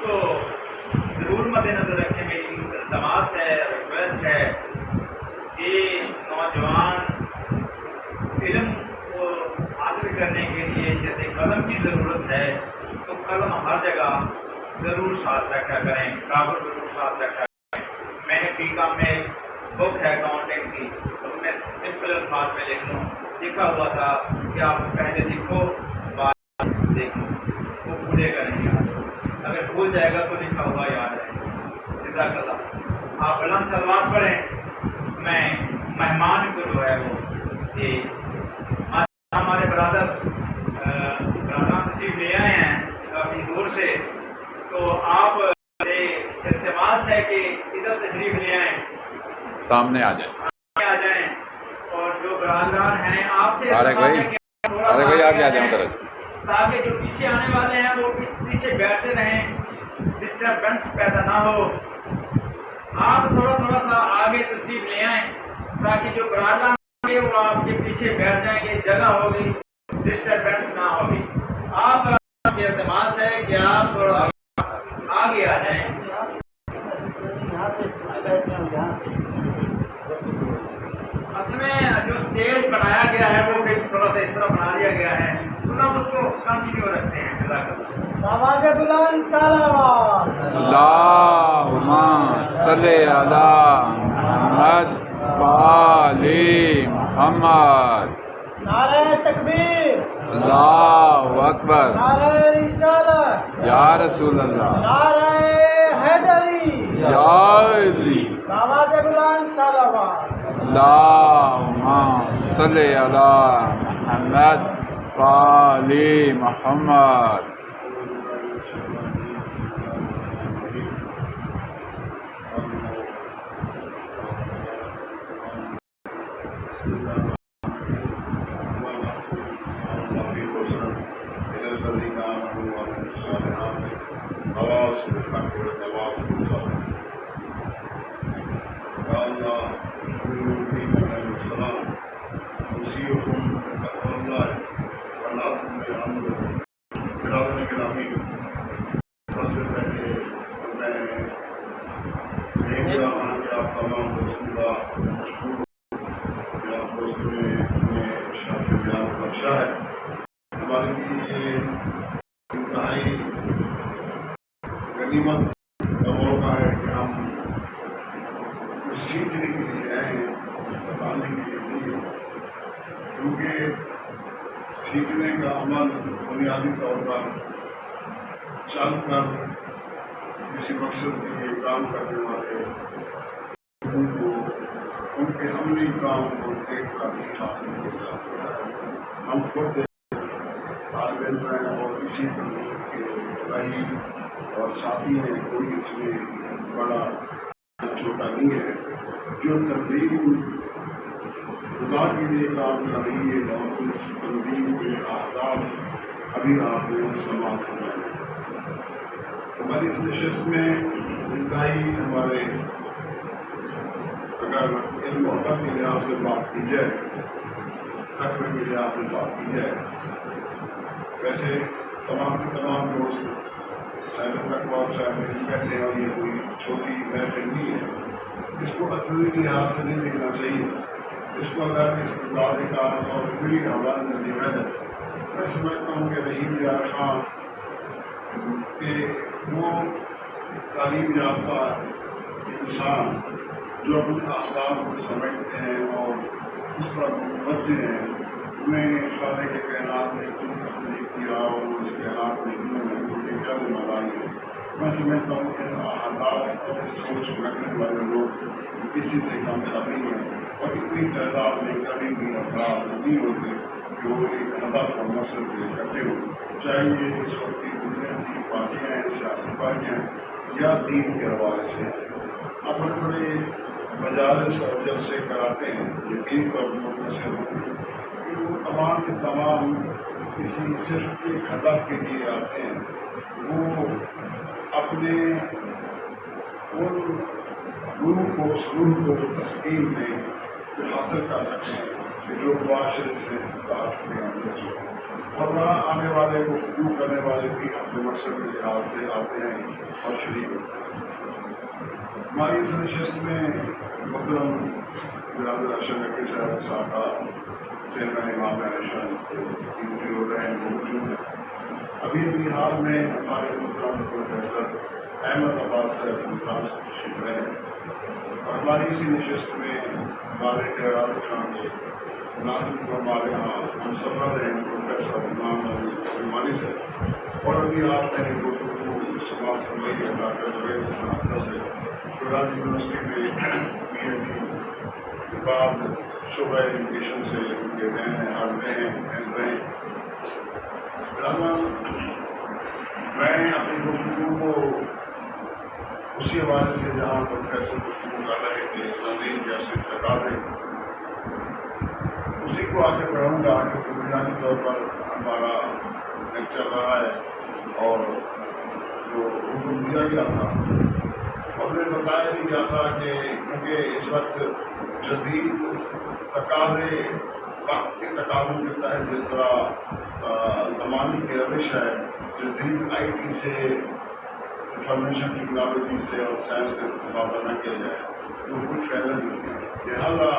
کو ضرور مد نظر رکھیں. میری التماس ہے، ریکویسٹ ہے کہ نوجوان علم کو حاصل کرنے کے لیے جیسے قلم کی ضرورت ہے تو قلم ہر جگہ ضرور ساتھ رکھا کریں، کاغذ ضرور ساتھ رکھا کریں. میں نے بی کام میں ایک بک ہے اکاؤنٹنگ کی، اس میں سمپل الفاظ میں لکھا ہوا تھا کہ آپ پہلے لکھو بعد دیکھو، وہ بھولے گا نہیں یاد، اگر بھول جائے گا تو لکھا ہوا یاد ہے. جزاک اللہ. آپ بلند سلوات پڑھیں. میں مہمان کو جو ہے وہ یہ ہمارے برادر تشریف لے آئے ہیں کافی دور سے، تو آپ سے التماس ہے کہ ادھر تشریف لے آئیں، سامنے آ جائیں، سامنے آ جائیں. اور جو برادران ہیں آپ سے طارق بھائی آگے آ جائیں ادھر، تاکہ جو پیچھے آنے والے ہیں وہ پیچھے بیٹھتے رہیں، ڈسٹربنس پیدا نہ ہو. آپ تھوڑا سا آگے تشریف لے آئیں تاکہ جو برادران ہوں گے وہ آپ کے پیچھے بیٹھ جائیں گے، جگہ ہوگی، ڈسٹربنس نہ ہوگی. آپ سے التماس ہے کہ آپ تھوڑا سا آگے آ جائیں. اصل میں جو اسٹیج بنایا گیا ہے وہ بھی تھوڑا سا اس طرح بنا لیا گیا ہے، تو ہم اس کو کنٹینیو رکھتے ہیں. جزاک اللہ. آواز بلند صلوات. اللہم صلی علی محمد وآل محمد. نعرہ تکبیر. اللہ اکبر. نعرہ رسالت. یا رسول اللہ. نعرہ حیدری. یا علی. آواز بلند صلوات. اللہم صلی علی محمد وآل محمد. ہمارے لیے انتہائی غنیمت کا موقع ہے کہ ہم کچھ سیکھنے کے لیے آئے ہیں، بتانے کے لیے، کیونکہ سیکھنے کا عمل بنیادی طور پر چل کر کسی مقصد کے لیے کام کرنے والے ان کے عملی کام کو دیکھ کر ہی حاصل کیا جا سکتا ہے. ہم خود طالب علم ہیں اور اسی طرح کے بھائی اور ساتھی ہیں، کوئی اس میں بڑا چھوٹا نہیں ہے. جو تنظیم خدا کے لیے کام کر رہی ہے اور اس تنظیم کے اہداف ابھی آپ نے سماعت کرنا ہے. ہماری اس نشست میں انتہائی ہمارے اگر علم و عقل کے لحاظ سے بات کی جائے، تقوی کے لحاظ سے بات کی جائے، ویسے تمام کے تمام دوست صاحب تقویٰ اور صاحب علم کہتے ہیں اور یہ کوئی چھوٹی محفل نہیں ہے. اس کو عقلی لحاظ سے نہیں دیکھنا چاہیے. اس کو اگر استداد کار اور علمی حوالے میں دیکھا جائے، میں سمجھتا ہوں کہ رحیم یار خان کہ وہ تعلیم یافتہ انسان جو اپنے احکام کو سمجھتے ہیں اور اس پر متوجہ ہیں، انہیں خالق کے کائنات نے کیوں تخلیق کیا اور اس کے حالات میں ان کی کیا ذمہ داری ہے. میں سمجھتا ہوں کہ احداف اور سوچ رکھنے والے لوگ کسی سے کم کبھی ہیں اور اتنی تعداد میں کبھی بھی افراد نہیں ہوتے کہ وہ ایک ہدف اور مقصد کے اکٹھے ہو، چاہے یہ اس وقت کی دنیا کی پارٹیاں ہیں، سیاسی پارٹیاں ہیں یا دین کے حوالے سے. اب بڑے بڑے مجالس اور جلسے کراتے ہیں یقین پر منحصر ہوں کہ وہ تمام کے تمام کسی صرف ایک ہدف کے لیے آتے ہیں. وہ اپنے ان روح کو سرور کو تسکین میں جو حاصل کر سکتے ہیں کہ جو معاشرے سے تعلق ہیں اور وہاں آنے والے گفتگو کرنے والے بھی اپنے مقصد کے لحاظ سے آتے ہیں اور شریک ہوتے ہیں۔ ہماری اس نشست میں محترم برادر ارشد نقوی صاحب چیئرمین امام علیشان جو رہے ہیں موجود ہیں۔ ابھی حال میں ہمارے محترم پروفیسر احمد عباس صاحب تشریف رہے ہیں اور ہماری اسی نشست میں ہمارے خیرات خان کے ناظرین کو ہمارے یہاں ہم سفر رہے ہیں پروفیسر امام عثمانی سے، اور ابھی آپ نے گفتگو سماعت فرمائی ہے ڈاکٹر زبیر حسن سے شیراز یونیورسٹی میں پی ایچ ڈی کے بعد شعبہ ایجوکیشن سے ان کے رہے ہیں حال رہے ہیں۔ میں اپنی گفتگو کو اسی حوالے سے جہاں پروفیسر گفتگو کر رہے تھے تنظیم جیسے تقاضے اسی کو آگے بڑھاؤں گا کہ بنیادی طور پر ہمارا لیکچر رہا ہے اور جو حکم دیا گیا تھا اور نے بتایا بھی گیا تھا کہ کیونکہ اس وقت جدید تقاضے وقت کے تقاضوں کے تحت جس طرح زمانے کی روش ہے جدید آئی ٹی سے انفارمیشن ٹیکنالوجی سے اور سائنس سے استفادہ نہ کیا جائے وہ کچھ فائدہ نہیں ہے۔ لہٰذا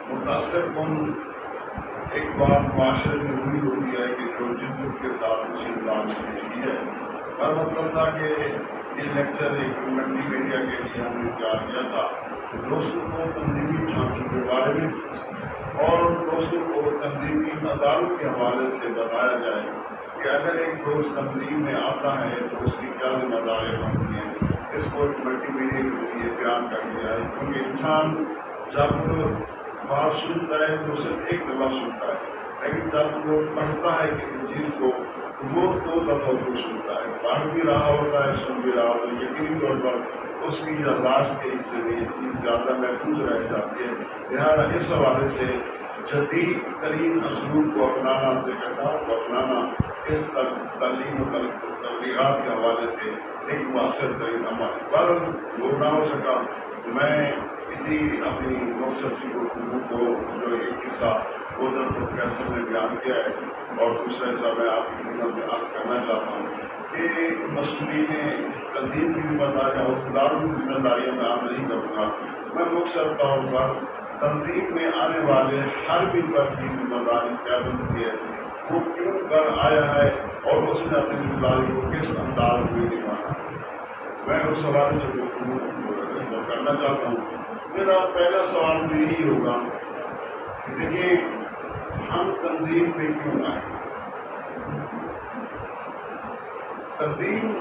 متاثر کن ایک بات معاشرے میں ہوئی ہوتی ہے کہ جو جدت کے ساتھ اسی انداز میں پیش کی ہے۔ ہر مطلب تھا کہ یہ لیکچر ایک ملٹی میڈیا کے لیے ہم نے تیار کیا تھا دوستوں کو تنظیمی ڈھانچوں کے بارے میں اور دوستوں کو تنظیمی اداروں کے حوالے سے بتایا جائے کہ اگر ایک دوست تنظیم میں آتا ہے تو اس کی کیا ذمہ داریاں بنتی ہیں۔ اس کو ایک ملٹی میڈیا کے ذریعے بیان کر دیا ہے کیونکہ انسان جب بات سنتا ہے تو صرف ایک دفعہ سنتا ہے، لیکن جب وہ پڑھتا ہے کسی چیز کو وہ 2 دفعہ کو سنتا ہے، پڑھ بھی رہا ہوتا ہے سن بھی رہا ہوتا ہے، یقینی طور پر اس کی یادداشت کے حصے میں یہ چیز زیادہ محفوظ رہ جاتی ہے۔ لہٰذا اس حوالے سے جدید ترین اسلوب کو اپنانا، ذکر کو اپنانا اس تعلیم و تبلیغات کے حوالے سے ایک مؤثر ترین عمل ہے۔ پر وہ نہ ہو سکا میں اسی اپنی مختصر سی گفتگو کو جو ایک حصہ ادھر پروفیسر نے بیان کیا ہے اور دوسرا حصہ میں آپ کی خدمت میں عرض کرنا چاہتا ہوں کہ مسئولین تنظیم کی ذمہ داریاں اور اداروں کی ذمہ داریاں میں عام نہیں کروں گا۔ میں مختصر طور پر تنظیم میں آنے والے ہر ممبر کی ذمہ داری کیا بنتی ہے، وہ کیوں کر آیا ہے اور اس نے اپنی ذمہ داری کو کس انداز میں نبھانا ہے، میں اس حوالے سے گفتگو کرنا چاہتا ہوں۔ میرا پہلا سوال بھی یہی ہوگا کہ دیکھیے ہم تنظیم میں کیوں آئے، تنظیم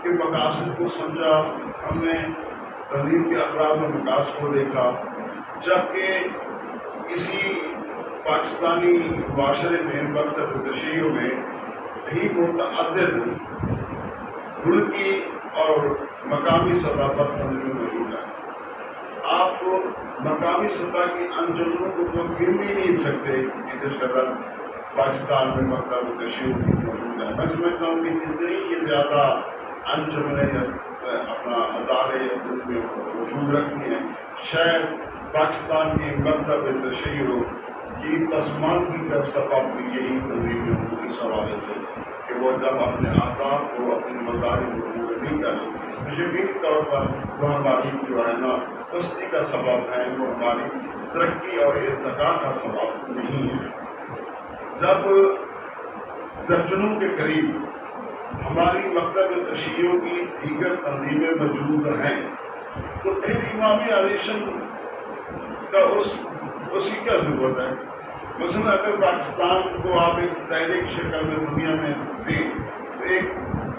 کے مقاصد کو سمجھا، ہم نے تنظیم کے افراد و مقاصد کو دیکھا، جبکہ کسی پاکستانی معاشرے میں مکتب تشریحوں میں ہی متعدد ملکی اور مقامی سطح پر تنظیم موجود ہے۔ آپ کو مقامی سطح کی انجمنوں کو تو گن بھی نہیں سکتے کہ جس قدر پاکستان میں مکتب تشریح موجود ہے۔ میں سمجھتا ہوں کہ جتنی یہ زیادہ انجمنیں اپنا ادارے میں وجود رکھتی ہیں، شاید پاکستان کی مکتب تشریح کی پسماندگی کا سبب بھی یہی تنظیم ہوگی اس حوالے سے کہ وہ جب اپنے اہداف کو اپنی مداری کو پورے نہیں کر سکتے، یقینی طور پر وہ ہماری جو ہے نا پستی کا سبب ہے، وہ ہماری ترقی اور ارتقاء کا سبب نہیں ہے۔ جب درجنوں کے قریب ہماری مکتب تشریحوں کی دیگر تنظیمیں موجود ہیں تو پھر امام علیشن کا اس کی کیا ضرورت ہے؟ مثلا اگر پاکستان کو آپ ایک تحریک شکل میں دنیا میں دیں تو ایک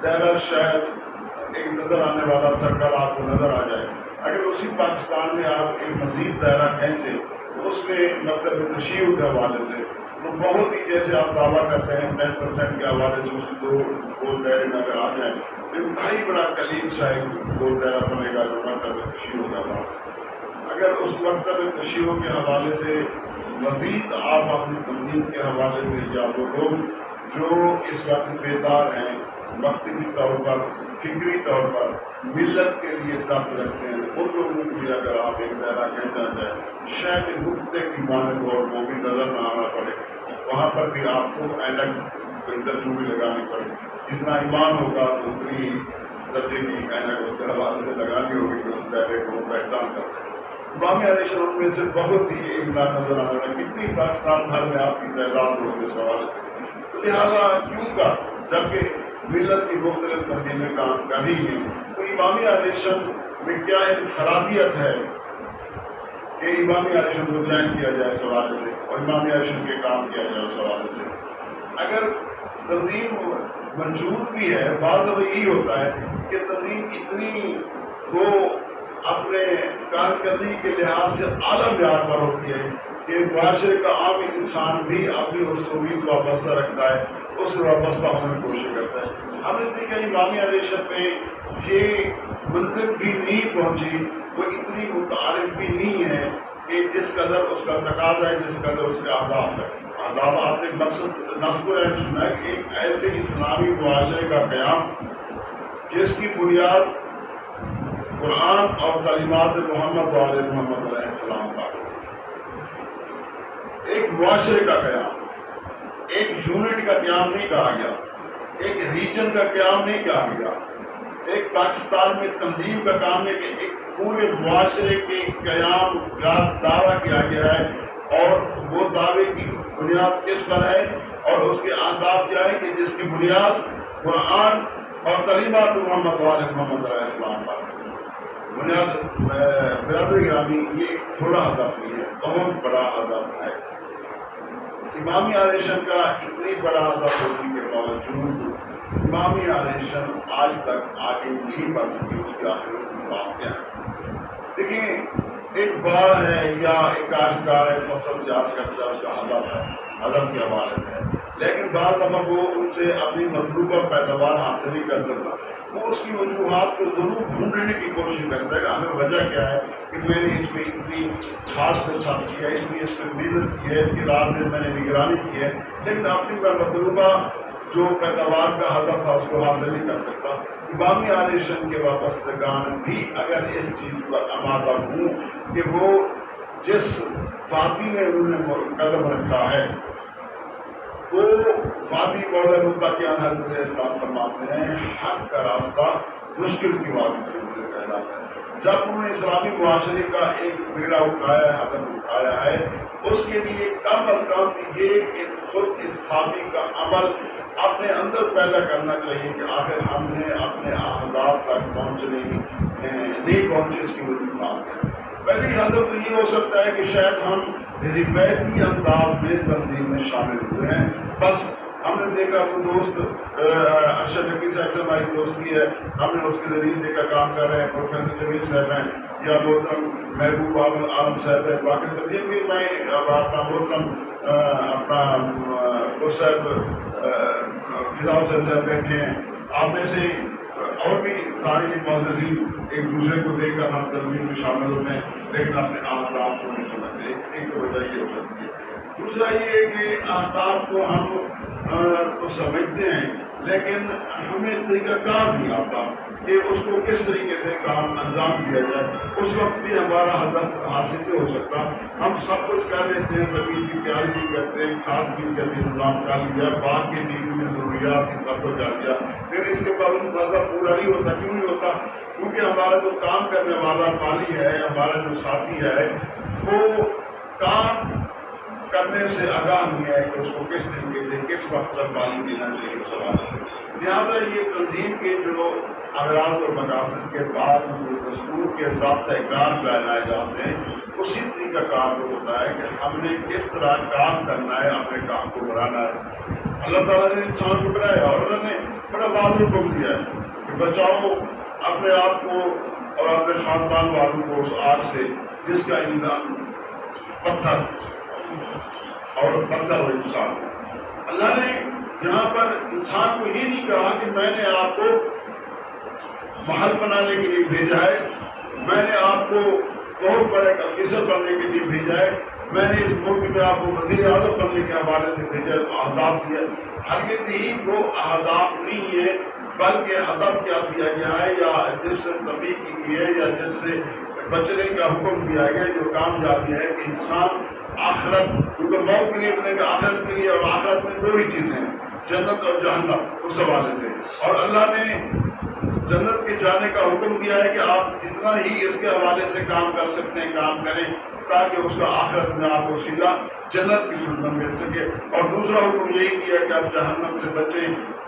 دائرہ شاید ایک نظر آنے والا سرکل آپ کو نظر آ جائے، اگر اسی پاکستان میں آپ ایک مزید دائرہ کھینچیں تو اس میں مکتب تشریح کے حوالے سے تو بہت ہی جیسے آپ دعویٰ کرتے ہیں 10% کے حوالے سے اس 2 گول دائرے میں اگر آ جائیں تو انتہائی بڑا قلیل سا ایک گول دائرہ بنے گا جو مکتب تشریح کا حوالے سے۔ اگر اس مکتب تشریح کے حوالے سے مزید آپ اپنی تنظیم کے حوالے سے یا وہ لوگ جو اس وقت بیدار ہیں مکتبی طور پر فکری طور پر ملت کے لیے درد رکھتے ہیں، ان لوگوں کو بھی اگر آپ ایک دائرہ کہنا چاہیں شاید نقطے کی مانند اور وہ بھی نظر نہ آنا پڑے، وہاں پر بھی آپ کو اینک انٹرویو بھی لگانی پڑے، جتنا ایمان ہوگا تو اتنی درجے کی اینک اس کے حوالے سے لگانی ہوگی کہ اس دائرے کو پہچان کر سکیں۔ امام علیہ السلام میں سے بہت ہی امداد نظر آ رہا ہے، کتنی پاکستان بھر میں آپ کی تعداد ہو اس حوالے سے، لہٰذا کیوں کا جبکہ ملت کی مختلف تنظیمیں کام کر رہی ہیں، تو امام علیہ السلام میں کیا انفرادیت ہے کہ امام علیہ السلام کو چین کیا جائے اس حوالے سے اور امام علیہ السلام کے کام کیا جائے اس حوالے سے؟ اگر تنظیم منظور بھی ہے، بعض دفعہ یہی ہوتا ہے کہ تنظیم اتنی وہ اپنے کارکردگی کے لحاظ سے اعلیٰ معیار پر ہوتی ہے کہ معاشرے کا عام انسان بھی اپنی اس امید کو وابستہ رکھتا ہے، اس سے وابستہ ہونے کی کوشش کرتا ہے۔ ہم نے دیکھا امام علیہ السلام پہ یہ منزل بھی نہیں پہنچی، وہ اتنی متعارف بھی نہیں ہے کہ جس قدر اس کا تقاضا ہے، جس قدر اس کے اہداف ہے۔ اہداف آپ نے مقصد نصب العین سنا ہے کہ ایک ایسے اسلامی معاشرے کا قیام جس کی بنیاد قرآن اور تعلیمات محمد وعلیہ محمد علیہ السلام کا، ایک معاشرے کا قیام، ایک یونٹ کا قیام نہیں کہا گیا، ایک ریجن کا قیام نہیں کہا گیا، ایک پاکستان میں تنظیم کا کام نہیں کہ ایک پورے معاشرے کے قیام کا دعویٰ کیا گیا ہے، اور وہ دعوے کی بنیاد کس پر ہے اور اس کے اہداف کیا ہے کہ جس کی بنیاد قرآن اور تعلیمات محمد وعلیہ محمد علیہ السلام پر بنیاد۔ برادر گرامی، یہ تھوڑا ہدف نہیں ہے، بہت بڑا ہدف ہے۔ امام علیہ السلام کا اتنی بڑا ہدف ہونے کے باوجود امام علیہ السلام آج تک آگے نہیں بڑھ سکی، اس کے آخر کی بات کیا ہے؟ دیکھیں، ایک باڑ ہے یا ایک کاشتکار ہے، فصل تیار کرتا ہے، اس کا ہدف ہے، ہدف کے حوالے سے، لیکن بعض دفعہ وہ ان سے اپنی مطلوبہ پیداوار حاصل نہیں کر سکتا، وہ اس کی وجوہات کو ضرور ڈھونڈنے کی کوشش کرتا ہے کہ ہمیں وجہ کیا ہے کہ میں نے اس میں اتنی خاص کے ساتھ کیا ہے، اتنی اس میں محنت کی ہے، اس کی رات میں میں نے نگرانی کی ہے، لیکن اپنی مطلوبہ جو پیداوار کا ہدف تھا اس کو حاصل نہیں کر سکتا۔ امام علیہ السلام کے وابستگان بھی اگر اس چیز پر آمادہ ہوں کہ وہ جس فاطی میں انہوں نے قدم رکھا ہے، وہ وادی مولا متقیان حضرت اسلام فرماتے ہیں حق کا راستہ مشکل کی وادی سے مجھے کہلاتا ہے۔ جب انہوں نے اسلامی معاشرے کا ایک بیڑا اٹھایا ہے، حدم اٹھایا ہے، اس کے لیے کم از کم یہ کہ خود انصافی کا عمل اپنے اندر پیدا کرنا چاہیے کہ آخر ہم نے اپنے اہداف تک پہنچنے نہیں پہنچے، اس کی وجوہات ہے۔ پہلی ہدف تو یہ ہو سکتا ہے کہ شاید ہم روایتی انداز میں تنظیم میں شامل ہوئے ہیں، بس ہم نے دیکھا وہ دوست ارشد حکیم صاحب سے ہماری دوستی ہے، ہم نے اس کے ذریعے دیکھا کام کر رہے ہیں، پروفیسر جمیل صاحب ہیں یا محترم محبوب عالم صاحب ہے، باقی سب بھی میں اپنا محترم اپنا صاحب فضاء صاحب بیٹھے ہیں، آپ میں سے اور بھی سارے معززین ایک دوسرے کو دیکھ کر ہم تنظیم میں شامل ہوتے ہیں، لیکن اپنے اہداف کو نہیں سمجھتے۔ ایک تو وجہ یہ ہو سکتی ہے، دوسرا یہ ہے کہ اہداف کو ہم تو سمجھتے ہیں لیکن ہمیں طریقہ کار نہیں آتا کہ اس کو کس طریقے سے کام انجام دیا جائے۔ اس وقت بھی ہمارا ہدف حاصل نہیں ہو سکتا، ہم سب کچھ کر لیتے ہیں، زمین کی تیاری بھی کرتے ہیں، کھاد بھی کا بھی انتظام کر لیا، باغ کے لیے بھی ضروریات کی سب کچھ کر لیا، پھر اس کے باوجود ہدف پورا نہیں ہوتا۔ کیوں نہیں ہوتا؟ کیونکہ ہمارا جو کام کرنے والا مالی ہے، ہمارا جو ساتھی ہے، وہ کام کرنے سے آگاہ نہیں ہے کہ اس کو کس طریقے سے کس وقت تک پانی دینا چاہیے اس سوال سے۔ لہٰذا یہ تنظیم کے جو اغراض اور مقاصد کے بعد جو دستور کے ضابطۂ کار بنائے جاتے ہیں، اسی طریقہ کار کو ہوتا ہے کہ ہم نے کس طرح کام کرنا ہے، اپنے کام کو بڑھانا ہے۔ اللہ تعالیٰ نے انسان کو بنایا اور اللہ نے بڑا واضح حکم دیا ہے کہ بچاؤ اپنے آپ کو اور اپنے خاندان والوں کو اس آگ سے جس کا ایندھن پتھر اور پتھر و انسان۔ اللہ نے یہاں پر انسان کو یہ نہیں کہا کہ میں نے آپ کو محل بنانے کے لیے بھیجا ہے، میں نے آپ کو بہت بڑے افیسر بننے کے لیے بھیجا ہے، میں نے اس ملک میں آپ کو وزیر اعظم بننے کے حوالے سے بھیجا ہے، اہداف دیا۔ ہرگز ہی وہ اہداف نہیں ہے بلکہ ادب کیا دیا گیا ہے یا جس سے تبلیغ کی گئی ہے یا جس سے بچنے کا حکم دیا گیا جو کامیابی ہے کہ انسان آخرت، کیونکہ موت کے لیے اپنے آخرت کے لیے، اور آخرت میں دو ہی چیزیں ہیں، جنت اور جہنم، اس حوالے سے. اور اللہ نے جنت کے جانے کا حکم دیا ہے کہ آپ جتنا ہی اس کے حوالے سے کام کر سکتے ہیں کام کریں تاکہ اس کا آخرت میں آپ کو سیدھا جنت کی سلطنت مل سکے. اور دوسرا حکم یہی کیا کہ آپ جہنم سے بچیں،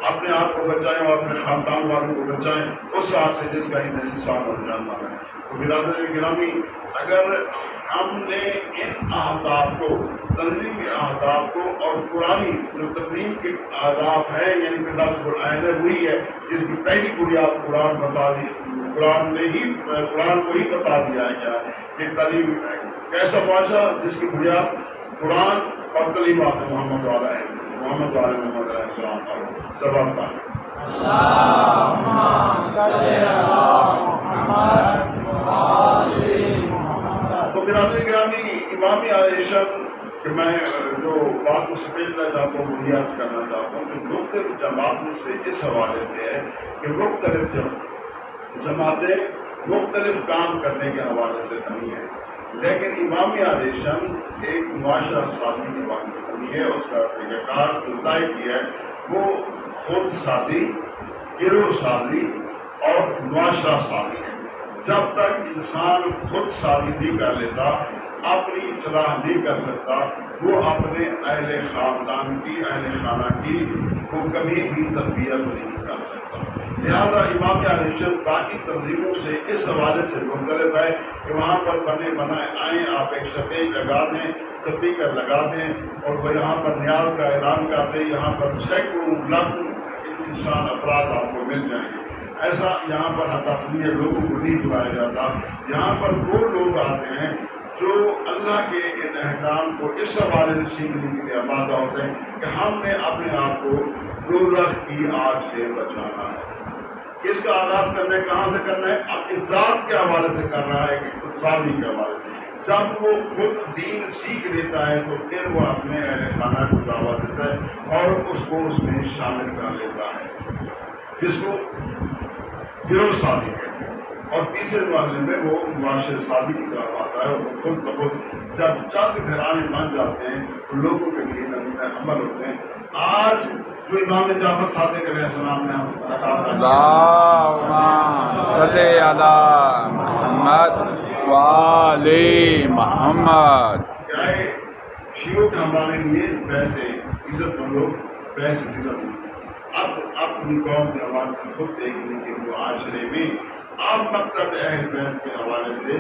اپنے آپ کو بچائیں اور اپنے خاندان والوں کو بچائیں اس آگ سے جس کا ایندھن انسان اور جانور ہے. تو برادر گرامی، اگر ہم نے ان اہداف کو، تنظیمی اہداف کو، اور قرآنی جو تنظیم کے اہداف ہیں یعنی کہ لفظ قرآن ہے وہی ہے جس کی پہلی بنیاد قرآن بتا دی، قرآن کو ہی بتا دیا گیا کہ تعلیم کیسا معاشرہ جس کی بنیاد قرآن اور کلمات محمد والا ہے، محمد علیہ السلام پر سبب کا. تو برادری گرامی، امام عائشہ کہ میں جو بات اس سے پیشنا چاہتا ہوں وہ یاد کرنا چاہتا ہوں کہ مختلف جماعتوں سے اس حوالے سے ہے کہ مختلف جماعتیں مختلف کام کرنے کے حوالے سے نہیں ہیں، لیکن امام علیہ ایک معاشرہ سازی کی بات کرنی ہے. اس کا طریقہ کار جو طے کیا ہے وہ خود سازی، گروہ سازی اور معاشرہ سازی ہے. جب تک انسان خود سازی نہیں کر لیتا، اپنی اصلاح نہیں کر سکتا، وہ اپنے اہل خاندان کی، اہل خانہ کی وہ کبھی بھی تربیت نہیں کر سکتا. لہٰذا امام علیہ باقی تنظیموں سے اس حوالے سے مختلف ہے کہ وہاں پر بنے بنائے آئیں، آپ ایک سٹیج لگا دیں، سپیکر لگا دیں اور وہ یہاں پر نیاز کا اعلان کر دیں، یہاں پر سینکڑوں لاکھوں انسان افراد آپ کو مل جائیں گے. ایسا یہاں پر ہتافلی لوگوں کو نہیں بلایا جاتا. یہاں پر وہ لوگ آتے ہیں جو اللہ کے ان احکام کو اس حوالے سے سیکھنے کے لیے آمادہ ہوتے ہیں کہ ہم نے اپنے آپ کو دوزخ کی آگ سے بچانا ہے. اس کا آغاز کرنا کہاں سے کرنا ہے؟ اپنی ذات کے حوالے سے کر رہا ہے کہ خود سازی کے حوالے سے. جب وہ خود دین سیکھ لیتا ہے تو پھر وہ اپنے اہل خانہ کو دعوت دیتا ہے اور اس کو اس میں شامل کر لیتا ہے، جس کو گروہ سازی کہتے ہیں. اور تیسرے معاملے میں وہ معاشرے سازی کی طرف آتا ہے اور وہ خود بخود جب چند گھرانے بن جاتے ہیں تو لوگوں کے لیے نمونہ عمل ہوتے ہیں. آج جو امام جعفر صادق علیہ السلام نے اللہم صلی علی محمد وآل محمد، کیا ہے شیعوں کے ہمارے لیے پیسے عزت مند لوگ پیسے عزت مند. اب اپنی قوم کے حوالے سے خود دیکھنے کے معاشرے میں اب مکتب اہل بیت کے حوالے سے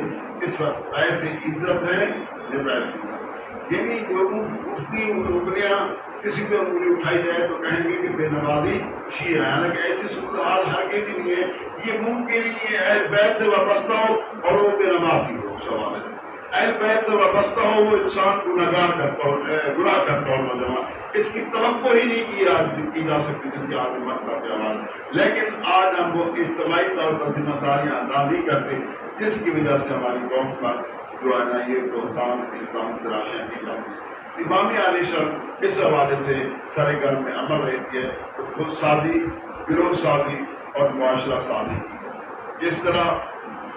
اس وقت ایسے عزت ہے یہ پیسے، یعنی لوگوں اس کی انگلیاں کسی پہ انگلی اٹھائی جائے تو کہیں گے کہ بے نمازی شیعہ ہے. حالانکہ ایسی صورتحال ہرگز نہیں ہے. یہ ممکن نہیں ہے اہل بیت سے وابستہ ہو اور وہ بے نمازی ہو. اس حوالے سے اہل بیت سے وابستہ ہو وہ انسان گناہگار کرتا ہو، گناہ کرتا ہو نوجوان، اس کی توقع ہی نہیں کی جا سکتی جن کے آدمی مطلب کے حوالے. لیکن آج ہم وہ اجتماعی طور پر ذمہ داریاں ادا نہیں کرتے جس کی وجہ سے ہماری قوم پر جو ہے نا یہ بہتان الزام تراشیاں کی جاتی ہیں. امام علیہ اس حوالے سے سارے گھر میں عمل رہتی ہے تو خود سازی، گروہ سازی اور معاشرہ سازی. اس طرح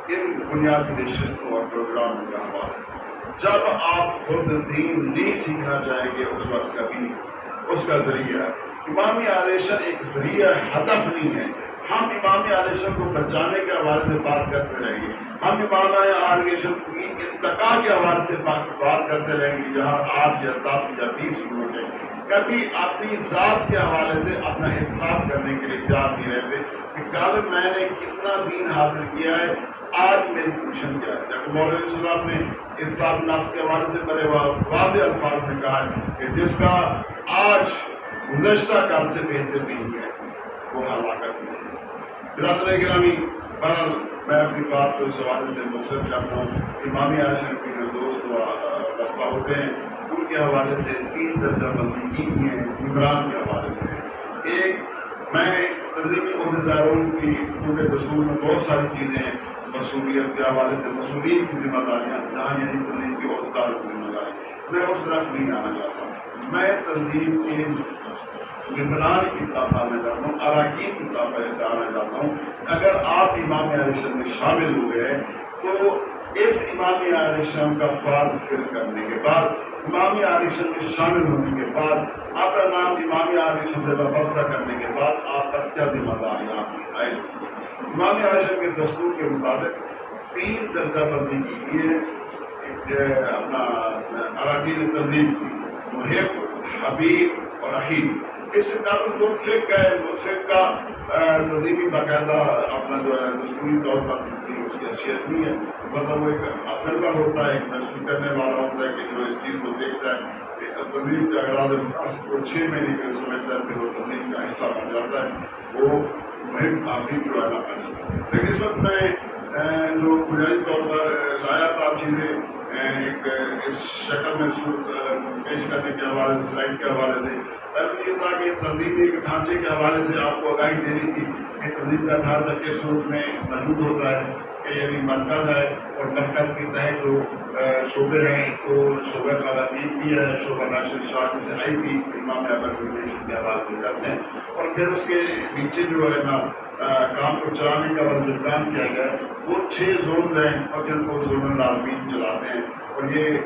ان بنیادی نشستوں اور پروگراموں کا حوالے سے جب آپ خود دین نہیں سیکھنا چاہیں گے اس وقت کبھی اس کا ذریعہ امام علیہ ایک ذریعہ ہدف نہیں ہے. ہم امام علیہ کو بچانے کے حوالے سے بات کرتے رہیں گے، ہم امام علیہ کی ارتقاء کے حوالے سے بات کرتے رہیں گے جہاں 8 یا 10 یا 20 لوگ ہیں. کبھی اپنی ذات کے حوالے سے اپنا انصاف کرنے کے لیے تیار نہیں رہتے کہ کل میں نے کتنا دین حاصل کیا ہے، آج میری پوزیشن کیا ہے. جب مولانا صاحب نے انصاف نفس کے حوالے سے بڑے واضح الفاظ میں کہا ہے کہ جس کا آج گزشتہ کل سے بہتر نہیں ہے وہ ہلاکت نہیں ہے. برادر گرامی، بہرحال میں اپنی بات کو اس حوالے سے مختصر کرتا ہوں. امام علیہ کے جو دوست رسپا ہوتے ہیں ان کے حوالے سے 3 درجہ بندی کی ہیں عمران کے حوالے سے. ایک، میں تنظیمی عہدیداروں کی کیونکہ دستور میں بہت ساری چیزیں ہیں مسئولیت کے حوالے سے، مسئولین کی ذمہ داریاں جہاں یعنی تنظیم کے عہدیداروں کی ذمہ داری، میں اس طرف نہیں آنا چاہتا. میں تنظیم کے لبنان کی طرف آنا چاہتا ہوں، اراکین کی طرف ایسے آنا چاہتا ہوں۔ اگر آپ امام علیہ السلام میں شامل ہوئے تو اس امام علیہ السلام کا فرض فل کرنے کے بعد، امام علیہ السلام میں شامل ہونے کے بعد، آپ کا نام امام علیہ السلام سے وابستہ کرنے کے بعد آپ پر کیا ذمہ داریاں آئے؟ امام علیہ السلام کے دستور کے مطابق 3 درجہ بندی کی گئی ہے اپنا اراکین تنظیم کی، محب، حبیب اور اخیر۔ اس سے تعلق متفق ہے، متفق کا تنظیمی باقاعدہ اپنا جو ہے دستوری طور پر اس کی حیثیت نہیں ہے، مطلب وہ ایک افسر ہوتا ہے، ایک نشر کرنے والا ہوتا ہے کہ جو اس چیز کو دیکھتا ہے، تنظیم کے اغراض کو 6 مہینے کے سمجھتا ہے، پھر وہ تنظیم کا حصہ بن جاتا ہے، وہ مہم تعمیر جو ہے نا کرنی۔ لیکن اس وقت میں جو بنیادی طور پر لایا تھا چیزیں ایک اس شکل میں صورت پیش کرنے کے حوالے سے، سلائڈ کے حوالے سے، یہ تھا کہ تنظیمی کے ڈھانچے کے حوالے سے آپ کو آگاہی دینی تھی کہ تنظیم کا ڈھانچہ کس صورت میں موجود ہوتا ہے، کہ یعنی مرکز ہے اور مرکز کے تحت جو شعبے ہیں، تو شعبہ خواتین بھی ہے، شعبہ ناشر شاہ سے آئی بھی امام ایبرفیشن کے حوالے سے کرتے ہیں، اور پھر اس کے نیچے جو ہے نا کام کو چلانے کا جو پلان کیا گیا ہے وہ 6 زون ہیں اور جن کو زون لازمین چلاتے ہیں، اور یہ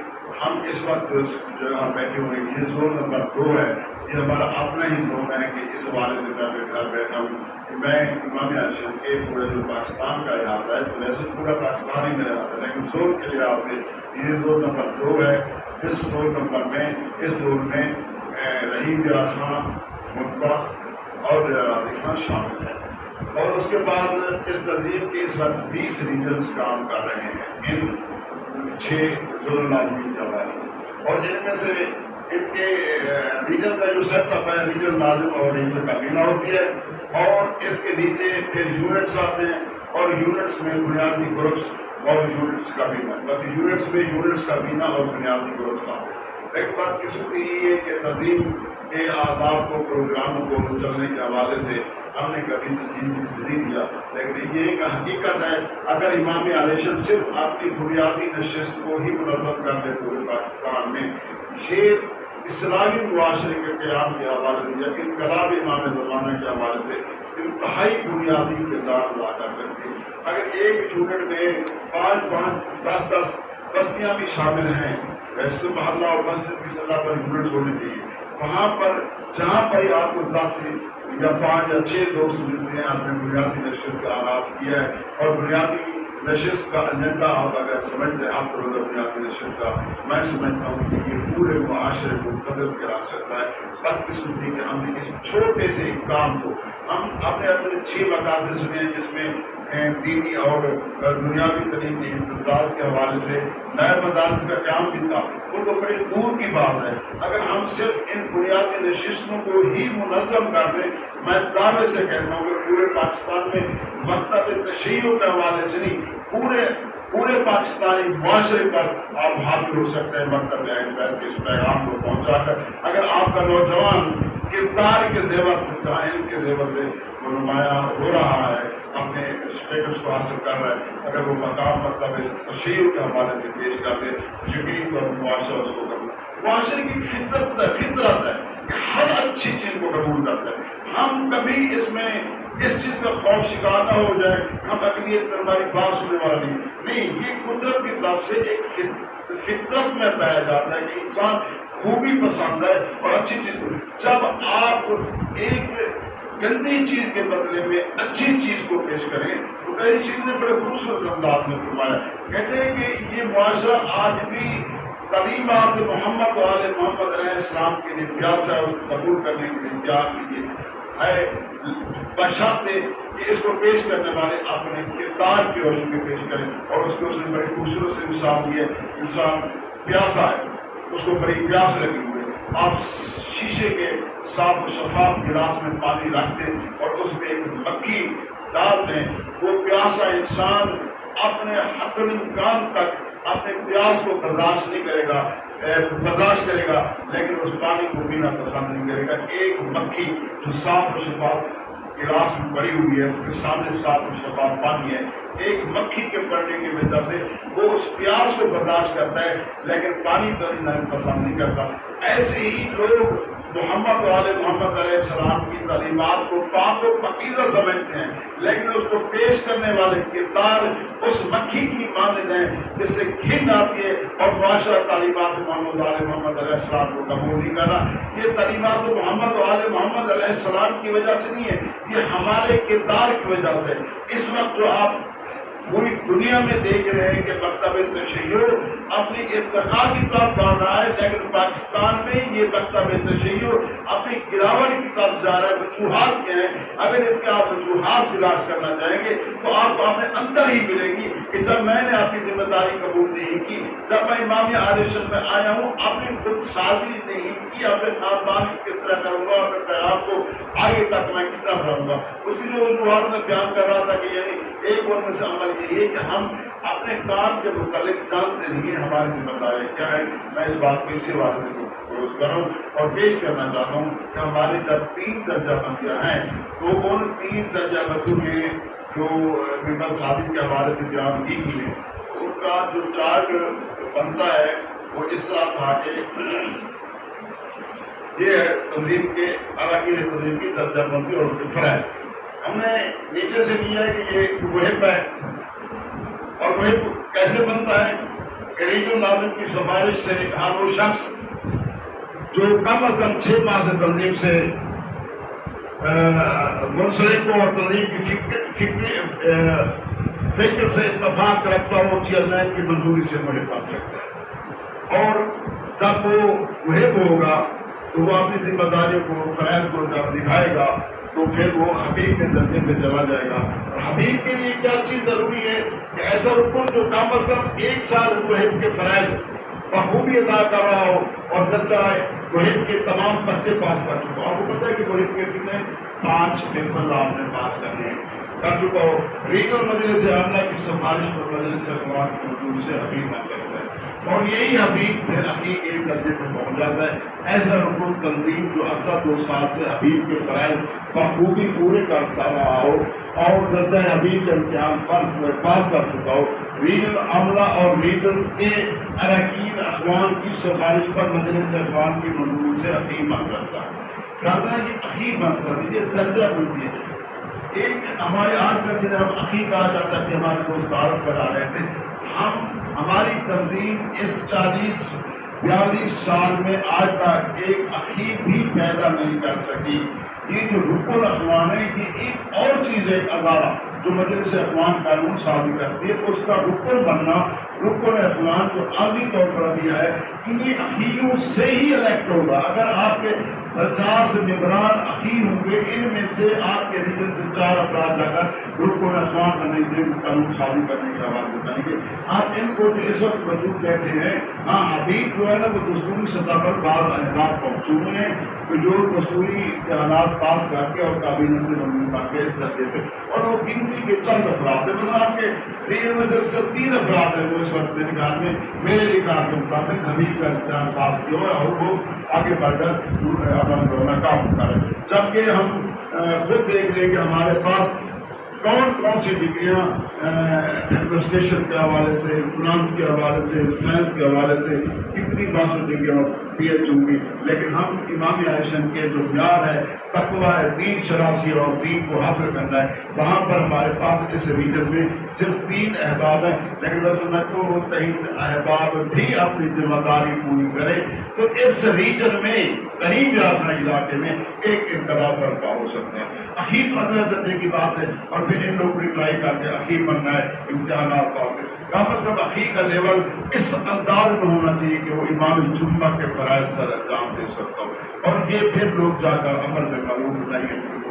ہم اس وقت جو ہم بیٹھے ہوئے ہیں یہ زون نمبر 2 ہے، یہ ہمارا اپنا ہی زون ہے کہ اس حوالے سے میں گھر بیٹھا ہوں کہ میں امام علیہ السلام کے پورے جو پاکستان کا احاطہ ہے، تو ویسے پورا پاکستان ہی میرا احاطہ ہے، لیکن زون کے لحاظ سے یہ زون نمبر 2 ہے۔ اس زون نمبر میں، اس زون میں رحیم دیار خان، مطبع اور راضی خان شامل ہیں، اور اس کے بعد اس تنظیم کے اس وقت 20 ریجنس کام کر رہے ہیں ان 6 زون لازمین کے حوالے سے، اور جن میں سے ان کے ریجن کا جو سیٹ اپ ہے ریجن لازم اور ریجن کابینہ ہوتی ہے، اور اس کے نیچے پھر یونٹس آتے ہیں، اور یونٹس میں بنیادی گروپس اور یونٹس کابینہ، باقی یونٹس میں یونٹس کابینہ اور بنیادی گروپس آتے ہیں۔ ایک بات کسی کی یہ ہے کہ تنظیم کے اہداف کو، پروگراموں کو چلنے کے حوالے سے ہم نے کبھی نہیں دیا، لیکن یہ ایک حقیقت ہے اگر امام علیہ السلام صرف اپنی بنیادی نشست کو ہی منظم کر دے پورے پاکستان میں، یہ اسلامی معاشرے کے قیام کے حوالے سے یا انقلاب امام زمانہ کے حوالے سے انتہائی بنیادی کردار ادا کر سکتے ہیں۔ اگر ایک یونٹ میں 5-5، 10-10 بستیاں بھی شامل ہیں، ویسے تو محلہ اور مسجد کی سطح پر یونٹس ہونے چاہیے، وہاں پر جہاں پر آپ کو 10 یا 5 یا 6 دوست ملتے ہیں، آپ نے بنیادی نشست کا آغاز کیا ہے، اور بنیادی نشست کا ایجنڈا آپ اگر سمجھتے ہیں آپ بنیادی نشست کا، میں سمجھتا ہوں کہ یہ پورے معاشرے کو قدر کرا سکتا ہے۔ بدقسمتی کہ ہم نے اس چھوٹے سے کام کو، ہم اپنے 6 مقاصد سنے ہیں جس میں دینی اور دنیاوی تعلیم کے امتزاج کے حوالے سے نئے مدارس کا قیام بھی تھا، وہ تو بڑی دور کی بات ہے۔ اگر ہم صرف ان بنیادی نشستوں کو ہی منظم کر دیں، میں دعوے سے کہتا ہوں کہ پورے پاکستان میں مکتب تشیع کے حوالے سے نہیں، پورے پاکستانی معاشرے پر آپ حاضر ہو سکتے ہیں مکتب اہل بیت کے اس پیغام کو پہنچا کر۔ اگر آپ کا نوجوان کردار کے زیور سے، تعین کے زیور سے نمایاں ہو رہا ہے، اپنے اسٹیٹس کو حاصل کر رہا ہے، اگر وہ مقام مطلب تشیع کے حوالے سے پیش کر دے، یقین اور معاشرہ اس کو کرنا، معاشرے کی فطرت ہے کہ ہر اچھی چیز کو قبول کرتا ہے۔ ہم کبھی اس میں اس چیز کا خوف شکار نہ ہو جائے، ہم اقلیت میں ہماری بات سننے والا نہیں، یہ قدرت کی طرف سے ایک فطرت میں پایا جاتا ہے کہ انسان خوبی پسند ہے اور اچھی چیز کو، جب آپ ایک گندی چیز کے بدلے میں اچھی چیز کو پیش کریں تو کئی چیز نے بڑے خوبصورت انداز میں فرمایا، کہتے ہیں کہ یہ معاشرہ آج بھی تعلیمات محمد و آل محمد علیہ السلام کے لیے پیاس ہے، اس کو قبول کرنے کے لیے تیار کیجیے ہے، بشرط کہ اس کو پیش کرنے والے اپنے کردار کی روشنی میں پیش کریں، اور اس کو اس نے بڑی خوبصورت سے مثال دی ہے، انسان پیاسا ہے، اس کو بڑی پیاس لگی ہوئی ہے، آپ شیشے کے صاف و شفاف گلاس میں پانی رکھ دیں اور اس میں ایک مکھی ڈال دیں، وہ پیاسا انسان اپنے حد الامکان تک اپنے پیاس کو برداشت کرے گا لیکن اس پانی کو پینا پسند نہیں کرے گا۔ ایک مکھی جو صاف و شفاف گلاس میں پڑی ہوئی ہے، اس کے سامنے صاف و شفاف پانی ہے، ایک مکھی کے پڑنے کی وجہ سے وہ اس پیاس کو برداشت کرتا ہے لیکن پانی پینا پسند نہیں کرتا۔ ایسے ہی لوگ محمد والے محمد علیہ السلام کی تعلیمات کو پاک و پکیزہ سمجھتے ہیں، لیکن اس کو پیش کرنے والے کردار اس مکھی کی مانند ہیں جس سے گھن آتی ہے، اور معاشرہ تعلیمات محمد والے محمد علیہ السلام کو قبول نہیں کرنا۔ یہ تعلیمات محمد والے محمد علیہ السلام کی وجہ سے نہیں ہے، یہ ہمارے کردار کی وجہ سے۔ اس وقت جو آپ پوری دنیا میں دیکھ رہے ہیں کہ مکتب تشیع اپنی ارتقاء کی طرف بڑھ رہا ہے، لیکن پاکستان میں یہ مکتب تشیع اپنی گراوٹ کی طرف جا رہا ہے۔ وجوہات کیا ہیں؟ اگر اس کے آپ وجوہات تلاش کرنا چاہیں گے تو آپ کو اپنے اندر ہی ملیں گی کہ جب میں نے آپ کی ذمہ داری قبول نہیں کی، جب میں امامیہ آریشن میں آیا ہوں، اپنی خود سازی نہیں کی، اپنے خاندان کی کس طرح کروں گا، اپنے پیغام کو آگے تک میں کس طرح بڑھوں گا۔ اس کی جو وجوہات میں بیان کر رہا تھا کہ یعنی ایک ان میں سے عمل یہ ہے کہ ہم اپنے کام کے متعلق جانتے نہیں ہیں ہماری ذمہ داری کیا ہے۔ میں اس بات کو اسی واسطے درست کروں اور پیش کرنا چاہتا ہوں کہ ہماری جب 3 درجہ بندیاں ہیں تو ان 3 درجہ بندوں میں جو ممبر صادق کے حوالے سے بیان کی گئی ہے، ان کا جو چارٹ بنتا ہے وہ اس طرح تھا کہ یہ ہے تنظیم کے اراکین تنظیم کی درجہ بندی اور اس کے فرائض۔ ہم نے نیچے سے لیا ہے کہ یہ وہب ہے، اور وہب کیسے بنتا ہے کہ ریجنل ناظم کی سفارش سے ایک ہر وہ شخص جو کم از کم 6 ماہ سے تنظیم سے منسلک ہو اور تنظیم کی فکر سے اتفاق رکھتا ہو، چیئرمین کی منظوری سے وہب بن سکتا ہے۔ اور جب وہ وہب ہوگا تو وہ اپنی ذمہ داریوں کو فرائض کو جب نبھائے گا تو پھر وہ حبیب کے درجے میں چلا جائے گا۔ اور حبیب کے لیے کیا چیز ضروری ہے کہ ایسا رکن جو کم از کم 1 سال وہب کے فرائض بخوبی ادا کر رہا ہو اور درجہ وہب کے تمام بچے پاس کر چکا ہو۔ آپ کو پتہ ہے کہ وہب کے کتنے 5 پیپر آپ نے پاس کرنے کر چکا ہو۔ ریجنل مجلس عاملہ کی سفارش پر مجلس اقوام کی منظوری سے حبیب بن جاتا ہے، اور یہی حبیب پھر حقیق کے درجے پہ پہنچ جاتا ہے۔ ایسا رکن تنظیم جو 2 سال سے حبیب کے فرائض بخوبی پورے کرتا رہا ہو اور درجہ حبیب کے امتحان پر پاس کر چکا ہو، ریجنل عملہ اور ریجنل کے اراکین اخوان کی سفارش پر مجلس اقوام کی منظوری سے حبیب بن جاتا ہے۔ کہتا ہے کہ اخیر بن سکتی ہے، درجہ بنتی ہے۔ ایک ہمارے آج تک جنہیں ہم اخیر کہا جاتا ہے کہ ہمارے دوست تعارف کرا رہے تھے، ہماری تنظیم اس 40-42 سال میں آج تک ایک اخیر بھی پیدا نہیں کر سکی۔ یہ جو رکن اخوان ہے، یہ ایک اور چیز ہے، ادارہ جو مجلس اخوان قانون سازی کرتی ہے، اس کا رکن بننا، رکن اخوان جو عارضی طور پر دیا ہے، انہیں اخیروں سے ہی الیکٹ ہوگا۔ اگر آپ کے 50 ممبران اخیر ہوں گے، ان میں سے آپ کے ریجن سے 4 افراد جا کر رکن اخوان بننے سے قانون سازی کرنے کے حوالے بتائیں گے۔ آپ ان کو جو اس وقت وجود کہتے ہیں، ہاں حبیب جو ہے نا وہ دستوری سطح پر بعض احکامات پہنچ چکے ہیں کہ جو دستوری حالات پاس کر کے اور کابینہ سے منظور کر کے اس درجے پہ، اور وہ گنتی کے چند افراد ہیں، مطلب آپ کے ریجن میں سے 3 افراد ہیں وہ اس وقت میرے خیال میں میرے ریکارڈ کے مطابق حبیب کا امتحان پاس کیا ہوا اور وہ آگے بڑھ کر اپنا کام کریں۔ جبکہ ہم خود دیکھ لیں کہ ہمارے پاس کون سی ڈگریاں ایڈمنسٹریشن کے حوالے سے، فنانس کے حوالے سے، سائنس کے حوالے سے کتنی 62 ڈگریاں پی ایچ ہوں گی، لیکن ہم امامیہ آریشن کے جو معیار ہے، تقویٰ ہے، دین شناسی اور دین کو حاصل کرنا ہے، وہاں پر ہمارے پاس اس ریجن میں صرف 3 احباب ہیں، لیکن میں سمجھتا ہوں وہ 3 احباب بھی اپنی ذمہ داری پوری کریں تو اس ریجن میں کہیں بھی اپنا علاقے میں ایک انقلاب برپا ہو سکتا ہے۔ اخیر تو اگلے درجے کی بات ہے، اور پھر ان لوگ ریپلائی کر کے اخیر بننا ہے امتحانات کا، کم از کم اخیر کا لیول اس انداز میں ہونا چاہیے کہ وہ امام الجمعہ کے فرائض سر انجام دے سکتا ہو، اور یہ پھر لوگ جا کر عمل میں معروف نہیں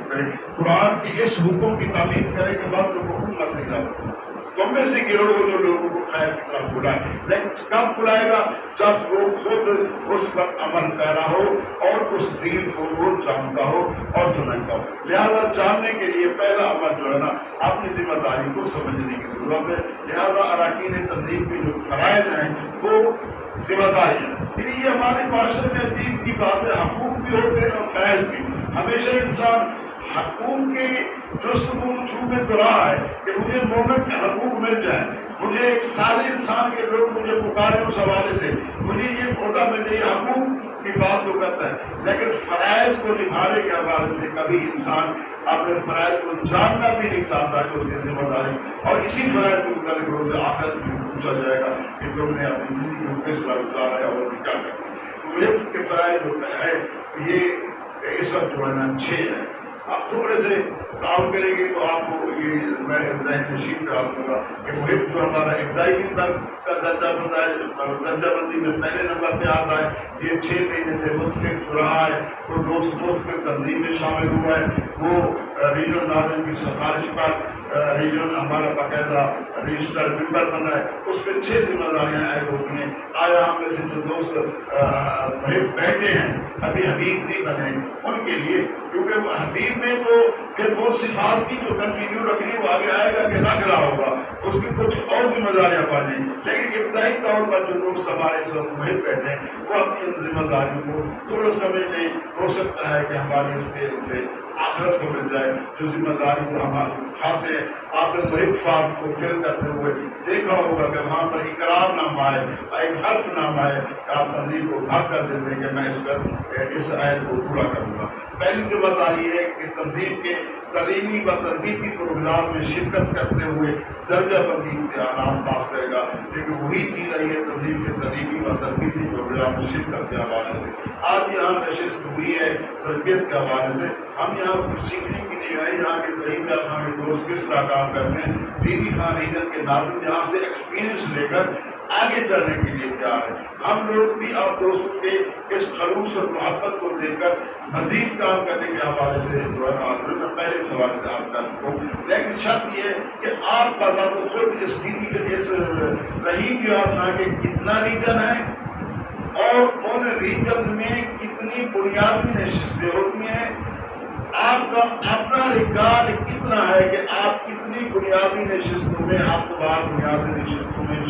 کریں، قرآن کی اس حکم کی تعلیم کریں کہ بعد لوگوں کو مت نہیں جاتا۔ تم میں سے گروہ جو لوگوں کو خیر کی طرف بلائے، لیکن کب بلائے گا؟ جب وہ خود اس پر عمل کر رہا ہو اور اس دین کو وہ جانتا ہو اور سمجھتا ہو۔ لہذا جاننے کے لیے پہلا عمل جو ہے نا، اپنی ذمہ داری کو سمجھنے کی ضرورت ہے۔ لہذا اراکین تنظیم کے جو فرائض ہیں وہ ذمہ داری ہے، پھر یہ ہمارے معاشرے میں عجیب کی بات ہے، حقوق بھی ہوتے ہیں اور فرائض بھی۔ ہمیشہ انسان حقوق کے جستجو میں تو رہا ہے کہ مجھے مومن کے حقوق مل جائیں، مجھے ایک سارے انسان کے لوگ مجھے پکارے اس حوالے سے، مجھے یہ عہدہ مل جائے، حقوق کی بات تو کرتا ہے، لیکن فرائض کو نبھانے کے حوالے سے کبھی انسان اپنے فرائض کو جاننا بھی نہیں چاہتا کہ اس کی ذمہ داری، اور اسی فرائض کے متعلق روز آخرت میں پوچھا جائے گا کہ تم نے اپنی زندگی کو کس طرح گزارا ہے اور کیا کرنا۔ حفظ کے فرائض جو ہے یہ اس وقت جو ہے نا 6 ہے۔ آپ تھوڑے سے کام کریں گے تو آپ کو یہ میں ذہن نشین کر دوں گا کہ محب جو ہمارا ابتدائی کا درجہ بنتا ہے، درجہ بندی میں پہلے نمبر پہ آتا ہے، یہ 6 مہینے سے متفق ہو رہا ہے، وہ دوست مستقل تنظیم میں شامل ہوا ہے، وہ ریجنل ناظرین کی سفارش پر ریجنل ہمارا باقاعدہ رجسٹر ممبر بنا ہے، اس پہ 6 ذمہ داریاں عائد ہوتی ہیں۔ آیا ہم میں سے جو دوست محب بیٹھے ہیں ابھی حبیب نہیں بنے ان کے لیے، کیونکہ حبیب میں تو پھر وہ صفات کی جو کنٹینیو رکھنی وہ آگے آئے گا کہ رکھ رہا ہوگا، اس کی کچھ اور ذمہ داریاں پڑیں، لیکن ابتدائی طور پر جو دوست ہمارے اس وقت محب بیٹھے ہیں وہ اپنی ذمہ داریوں کو تھوڑا سمجھ لیں، ہو سکتا ہے کہ ہماری اسٹیج سے آخرت سمجھ جائے جو ذمہ داری کو ہم اٹھاتے ہیں۔ آپ نے محب فارم کو فل کرتے ہوئے دیکھا ہوگا کہ وہاں پر اقرار نام آئے، ایک حرف نام آئے، آپ تنظیم کو بھاگ کر دیتے ہیں کہ میں اس آیت کو پورا کروں گا۔ پہلی ذمہ داری ہے کہ تنظیم کے تعلیمی و تربیتی پروگرام میں شرکت کرتے ہوئے درجہ بندی امتحانات پاس کرے گا، لیکن وہی چیز رہی ہے تنظیم کے تعلیمی و تربیتی پروگرام میں شرکت کے حوالے سے۔ آج یہاں نشست ہوئی ہے تربیت کے حوالے سے، ہم یہاں کچھ سیکھنے کے لیے آئے، یہاں کے طریقہ خان کے دوست کس طرح کام کرتے ہیں، دیدی خان ریجن کے ناظرین یہاں سے ایکسپیرئنس لے کر آگے چلنے کے لیے تیار ہے۔ ہم لوگ بھی آپ دوستوں کے اس خلوص اور محبت کو دیکھ کر مزید کام کرنے کے حوالے سے جو ہے حاضر میں پہلے سوال سے آپ کر سکوں، لیکن شرط یہ کہ آپ کا ذات خود اس دیدی کے اس رحیم کی آپ کے کتنا ریجن ہے اور ان ریجن میں کتنی بنیادی نشستیں ہوتی ہیں، آپ کا اپنا ریکارڈ کتنا ہے کہ آپ کتنی بنیادی نشستوں میں آپ کو بعد بنیادی نشستوں میں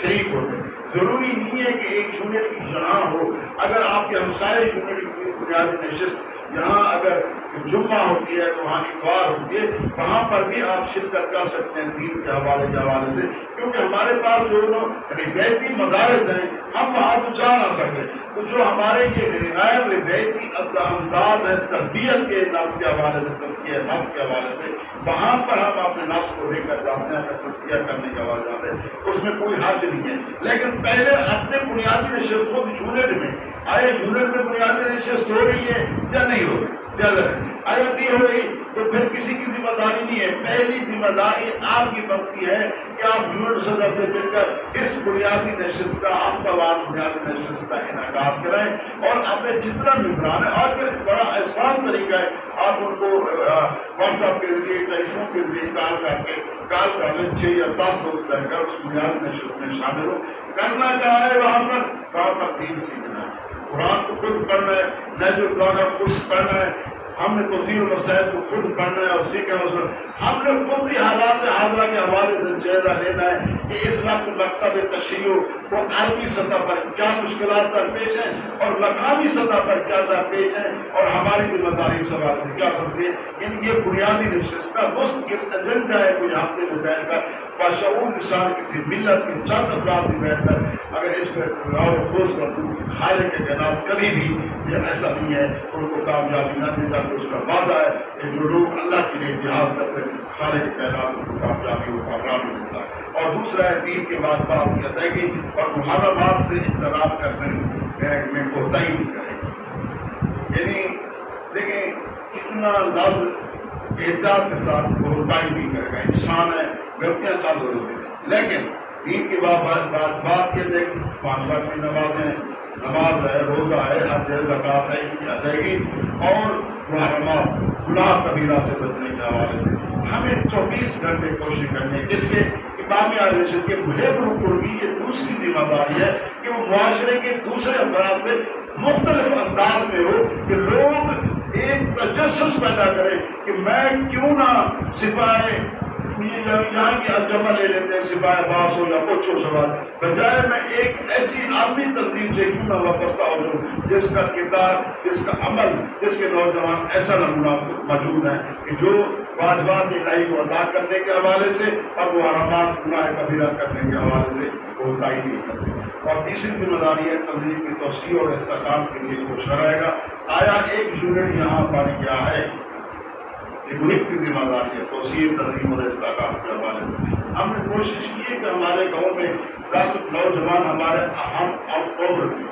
شریک ہوتے ہیں۔ ضروری نہیں ہے کہ ایک یونٹ کی جہاں ہو، اگر آپ کے ہمسائے یونٹ کی بنیادی نشست یہاں اگر جمعہ ہوتی ہے تو وہاں اتوار ہوتی ہے، وہاں پر بھی آپ شرکت کر سکتے ہیں دین کے حوالے سے، کیونکہ ہمارے پاس جو روایتی مدارس ہیں ہم وہاں تو جا نہ سکتے، تو جو ہمارے یہ غیر روایتی انداز ہے تربیت کے نفس کے حوالے سے، تزکیہ نفس کے حوالے سے، وہاں پر ہم اپنے نفس کو لے کر جاتے ہیں، اپنا تزکیہ کرنے کے حوالے جاتے ہیں، اس میں کوئی حرج نہیں ہے۔ لیکن پہلے اپنے بنیادی نشست خود یونٹ میں آئے، یونٹ میں بنیادی نشست ہو رہی ہے یا نہیں ہو رہی، اگر نہیں ہو رہی تو پھر کسی کی ذمہ داری نہیں ہے، پہلی ذمہ داری آپ کی بنتی ہے کہ آپ یونٹ صدر سے مل کر اس بنیادی نشست کا ہفتہ وار بنیادی نشست کا انعقاد کرائیں، اور اپنے جتنا ممبران ہے، اور پھر بڑا آسان طریقہ ہے، آپ ان کو واٹس ایپ کے ذریعے ٹیلیفون کے ذریعے کال کر لیں، 6 یا 10 دوست رہ کر اس بنیادی نشست میں شامل ہو۔ کرنا کیا ہے وہاں پر دین سیکھنا ہے، قرآن کو خود پڑھنا ہے، نہج البلاغہ خود پڑھنا ہے، ہم نے توضیح المسائل کو خود پڑھنا ہے اور سیکھنا ہے، ہم نے خود بھی حالات حاضرہ کے حوالے سے جائزہ لینا ہے کہ اس وقت مکتب تشیع کو عالمی سطح پر کیا مشکلات درپیش ہیں اور مقامی سطح پر کیا درپیش ہیں، اور ہماری ذمہ داری اس حوالے سے کیا کرتی ہے۔ یہ بنیادی نشست کا مستقل ایجنڈا ہے، کوئی ہفتے میں بیٹھ کر باشعور انسان کسی ملت کے چند افراد میں بیٹھ کر اگر اس پہ غور و خوض کر دوں، خالق کے جناب کبھی بھی یہ ایسا نہیں ہے ان کو کامیابی نہ دے گا، تو اس کا وعدہ ہے کہ جو لوگ اللہ کے لیے جہاد کرتے ہیں خالق کے جناب ان کو کامیابی و کامیابی ملتا ہے۔ اور دوسرا ہے دین کے بعد بات کی ادائیگی اور محرمات سے اجتناب کرنے میں کوتاہی نہیں کرے گی، یعنی دیکھیں اتنا لفظ احتیاط کے ساتھ کوتاہی نہیں کرے گا، انسان ہے غلطیاں ساتھ ہو رہی ہیں، لیکن دین کے بعد بات یہ دیکھ 5 وقت کی نماز ہے، روزہ ہے، حج ہے، زکوٰۃ ہے، ان کی ادائیگی اور محرمات گناہ کبیرہ سے بچنے کے حوالے سے ہمیں 24 گھنٹے کوشش کرنی ہے، جس کے امام اہل سنت کے محب رکن کی یہ دوسری ذمہ داری ہے کہ وہ معاشرے کے دوسرے افراد سے مختلف انداز میں ہو کہ لوگ ایک تجسس پیدا کریں کہ میں کیوں نہ سپاہ یہاں کی الجمہ لے لیتے ہیں، سپاہی باس ہو یا کچھ ہو سوال، بجائے میں ایک ایسی عالمی تنظیم سے کیوں نہ وابستہ ہو جاؤں جس کا کردار، جس کا عمل، جس کے نوجوان ایسا نمونہ موجود ہے کہ جو واجبات الہی کو ادا کرنے کے حوالے سے اور وہ حرامات گناہ کبیرہ کرنے کے حوالے سے کوتاہی نہیں کرتے۔ اور تیسری ذمہ داری ہے تنظیم کی توسیع اور استحکام کے لیے کوشش رہے گا۔ آیا ایک یونٹ یہاں پر کیا ہے، یہ ملک کی ذمہ داری ہے توسیع تنظیم اور استحکام کے حوالے سے۔ ہم نے کوشش کی ہے کہ ہمارے گاؤں میں 10 نوجوان ہمارے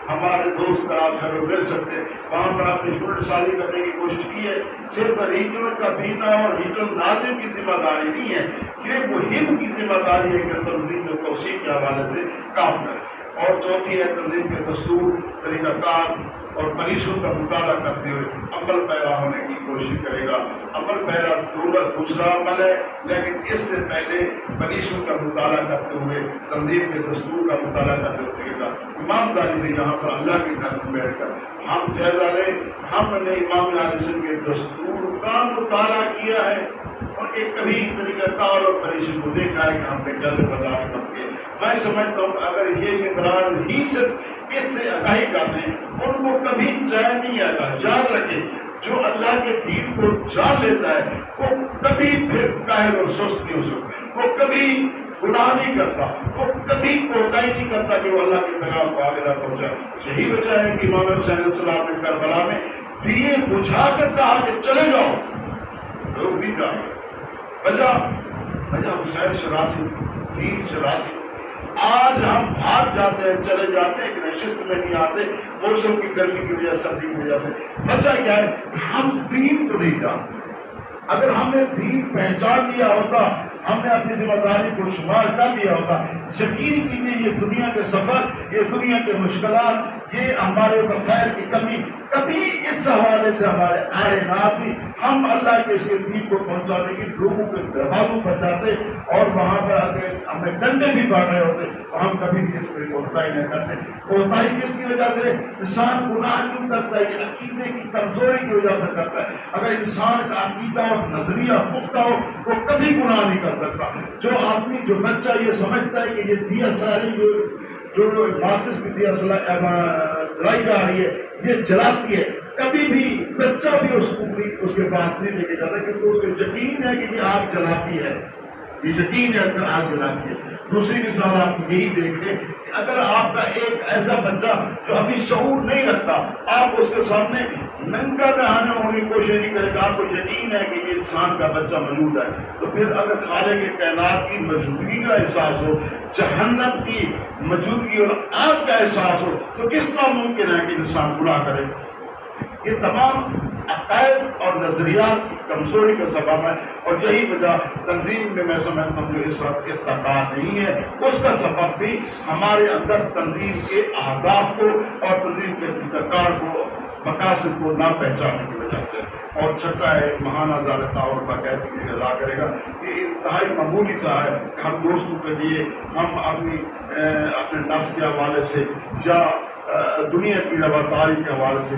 ہمارے دوست تلاش کر مل سکتے ہیں، وہاں پر اپنی یونٹ سازی کرنے کی کوشش کی ہے۔ صرف ریجنل کا بینا اور ریجنل ناظم کی ذمہ داری نہیں ہے، یہ مہم کی ذمہ داری ہے کہ تنظیم میں توسیع کے حوالے سے کام کرے۔ اور چوتھی ہے تنظیم کے دستور، طریقہ کار اور پالیسیوں کا مطالعہ کرتے ہوئے عمل پیرا ہونے کی کوشش کرے گا۔ عمل پیرا دوسرا عمل ہے، لیکن اس سے پہلے پالیسیوں کا مطالعہ کرتے ہوئے تنظیم کے دستور کا مطالعہ کرتے ہوئے گا۔ ایمانداری سے یہاں پر اللہ کے گھر میں بیٹھ کر ہم جائزہ لیں، ہم نے امام علیہ السلام کے دستور کا مطالعہ کیا ہے اور ایک کبھی طریقہ کار اور پالیسی کو دیکھا ہے کہ ہم نے جلد برداشت کر کے میں سمجھتا ہوں کہ اگر یہ ممبران ہی صرف اس سے آگاہی کر دیں، ان کو کبھی چین نہیں آتا۔ یاد رکھیں، جو اللہ کے دین کو جان لیتا ہے وہ کبھی پھر کاہل اور سست نہیں ہو سکتا، وہ کبھی گناہ نہیں کرتا، وہ کبھی کوتاہی نہیں کرتا کہ وہ اللہ کے پیغام کو آگے نہ پہنچائے۔ یہی وجہ ہے کہ امام حسین علیہ السلام نے کربلا میں دیے بجھا کر کہا کہ چلے جاؤ، لوگ بھی جائیں۔ وجہ حسین شرازی، دین شرازی۔ آج ہم بھاگ جاتے ہیں، چلے جاتے ہیں، ایک نشست میں نہیں آتے، موسم کی گرمی کی وجہ، سردی کی وجہ سے۔ وجہ کیا ہے؟ ہم دین کو نہیں جانتے۔ اگر ہم نے دین پہچان لیا ہوتا، ہم نے اپنی ذمہ داری کو شمار کر لیا ہوتا، یقین کیجیے یہ دنیا کے سفر، یہ دنیا کے مشکلات، یہ ہمارے وسائل کی کمی کبھی اس حوالے سے ہمارے آئے نہ آتی۔ ہم اللہ کے اس کے دین کو پہنچانے کی لوگوں کے دروازوں پر جاتے اور وہاں پر اگر ہمیں ڈنڈے بھی پڑ رہے ہوتے تو ہم کبھی بھی اس پہ کوتاہی نہیں کرتے۔ کوتاہی کس کی وجہ سے؟ انسان گناہ کیوں کرتا ہے؟ یہ عقیدے کی کمزوری کی وجہ سے کرتا ہے۔ اگر انسان کا عقیدہ اور نظریہ پختہ ہو وہ کبھی گناہ نہیں کر سکتا۔ جو آدمی، جو بچہ یہ سمجھتا ہے کہ یہ دیا ساری جو مارکس کی دیا جلائی جا رہی ہے یہ جلاتی ہے، کبھی بھی بچہ بھی اس کے پاس نہیں لے کے جاتا، کیونکہ اس کو یقین ہے کہ یہ آگ جلاتی ہے، یہ یقین ہے اگر آگ جلاتی ہے۔ دوسری مثال آپ یہی دیکھ لیں کہ اگر آپ کا ایک ایسا بچہ جو ابھی شعور نہیں رکھتا، آپ اس کے سامنے ننگا نہانے ہونے کی کوشش نہیں کرے گا، آپ کو یقین ہے کہ یہ انسان کا بچہ موجود ہے، تو پھر اگر خالق کائنات کی موجودگی کا احساس ہو، جہنم کی موجودگی اور آگ کا احساس ہو، تو کس طرح ممکن ہے کہ انسان گناہ کرے؟ یہ تمام عقائد اور نظریات کی کمزوری کا سبب ہے، اور یہی وجہ تنظیم میں سمجھتا ہوں جو اس وقت اتقا نہیں ہے، اس کا سبب بھی ہمارے اندر تنظیم کے اہداف کو اور تنظیم کے طریقہ کو، مقاصد کو نہ پہچاننے کی وجہ سے۔ اور چھٹا ہے ماہانہ ذات تعاون کا کیفیت ادا کرے گا۔ یہ انتہائی معمولی سا ہے کہ ہم دوستوں کے لیے ہم اپنے نفس کے حوالے سے یا دنیا کی رواداری کے حوالے سے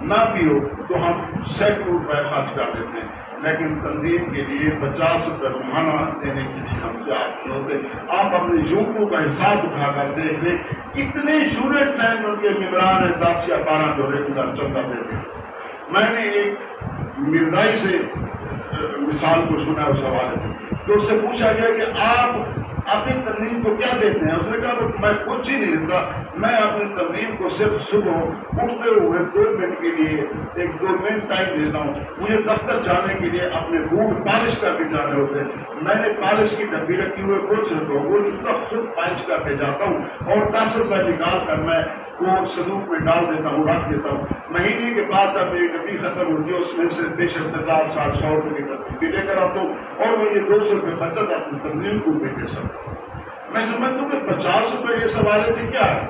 نہ بھی ہو تو ہم سینکڑوں روپے خرچ کر دیتے ہیں، لیکن تنظیم کے لیے 50 روپے ماہانہ دینے کے لیے ہم تیار نہیں ہوتے۔ آپ اپنے یونٹوں کا حساب اٹھا کر دیکھ لیں کتنے یونٹس ہیں ان کے ممبران ہیں، 10 یا 12 جو ریگولر چندہ دیتے ہیں۔ میں نے ایک مرزائی سے مثال کو سنا اس حوالے سے، تو اس سے پوچھا گیا کہ آپ اپنی تنظیم کو کیا دیتے ہیں؟ اس نے کہا میں کچھ ہی نہیں دیتا، میں اپنی تنظیم کو صرف صبح اٹھتے ہوئے 2 منٹ کے لیے 1-2 منٹ ٹائم دیتا ہوں۔ مجھے دفتر جانے کے لیے اپنے بوٹ پالش کر کے جانے ہوتے ہیں، میں نے پالش کی ڈبی رکھی ہوئے کچھ وہ جوتا خود پالش کر کے جاتا ہوں اور 10 روپے نکال کر میں وہ صندوق میں ڈال دیتا ہوں، رکھ دیتا ہوں۔ مہینے کے بعد جب میری ڈبی ختم ہوتی ہے اس میں سے 50-60-100 روپے کی ڈبی لے کر آتا ہوں اور میں یہ 200 روپے بچت اپنی تنظیم کو بھی دے سکتا ہوں۔ میں سمجھتا ہوں کہ 50 روپے اس حوالے سے کیا ہے؟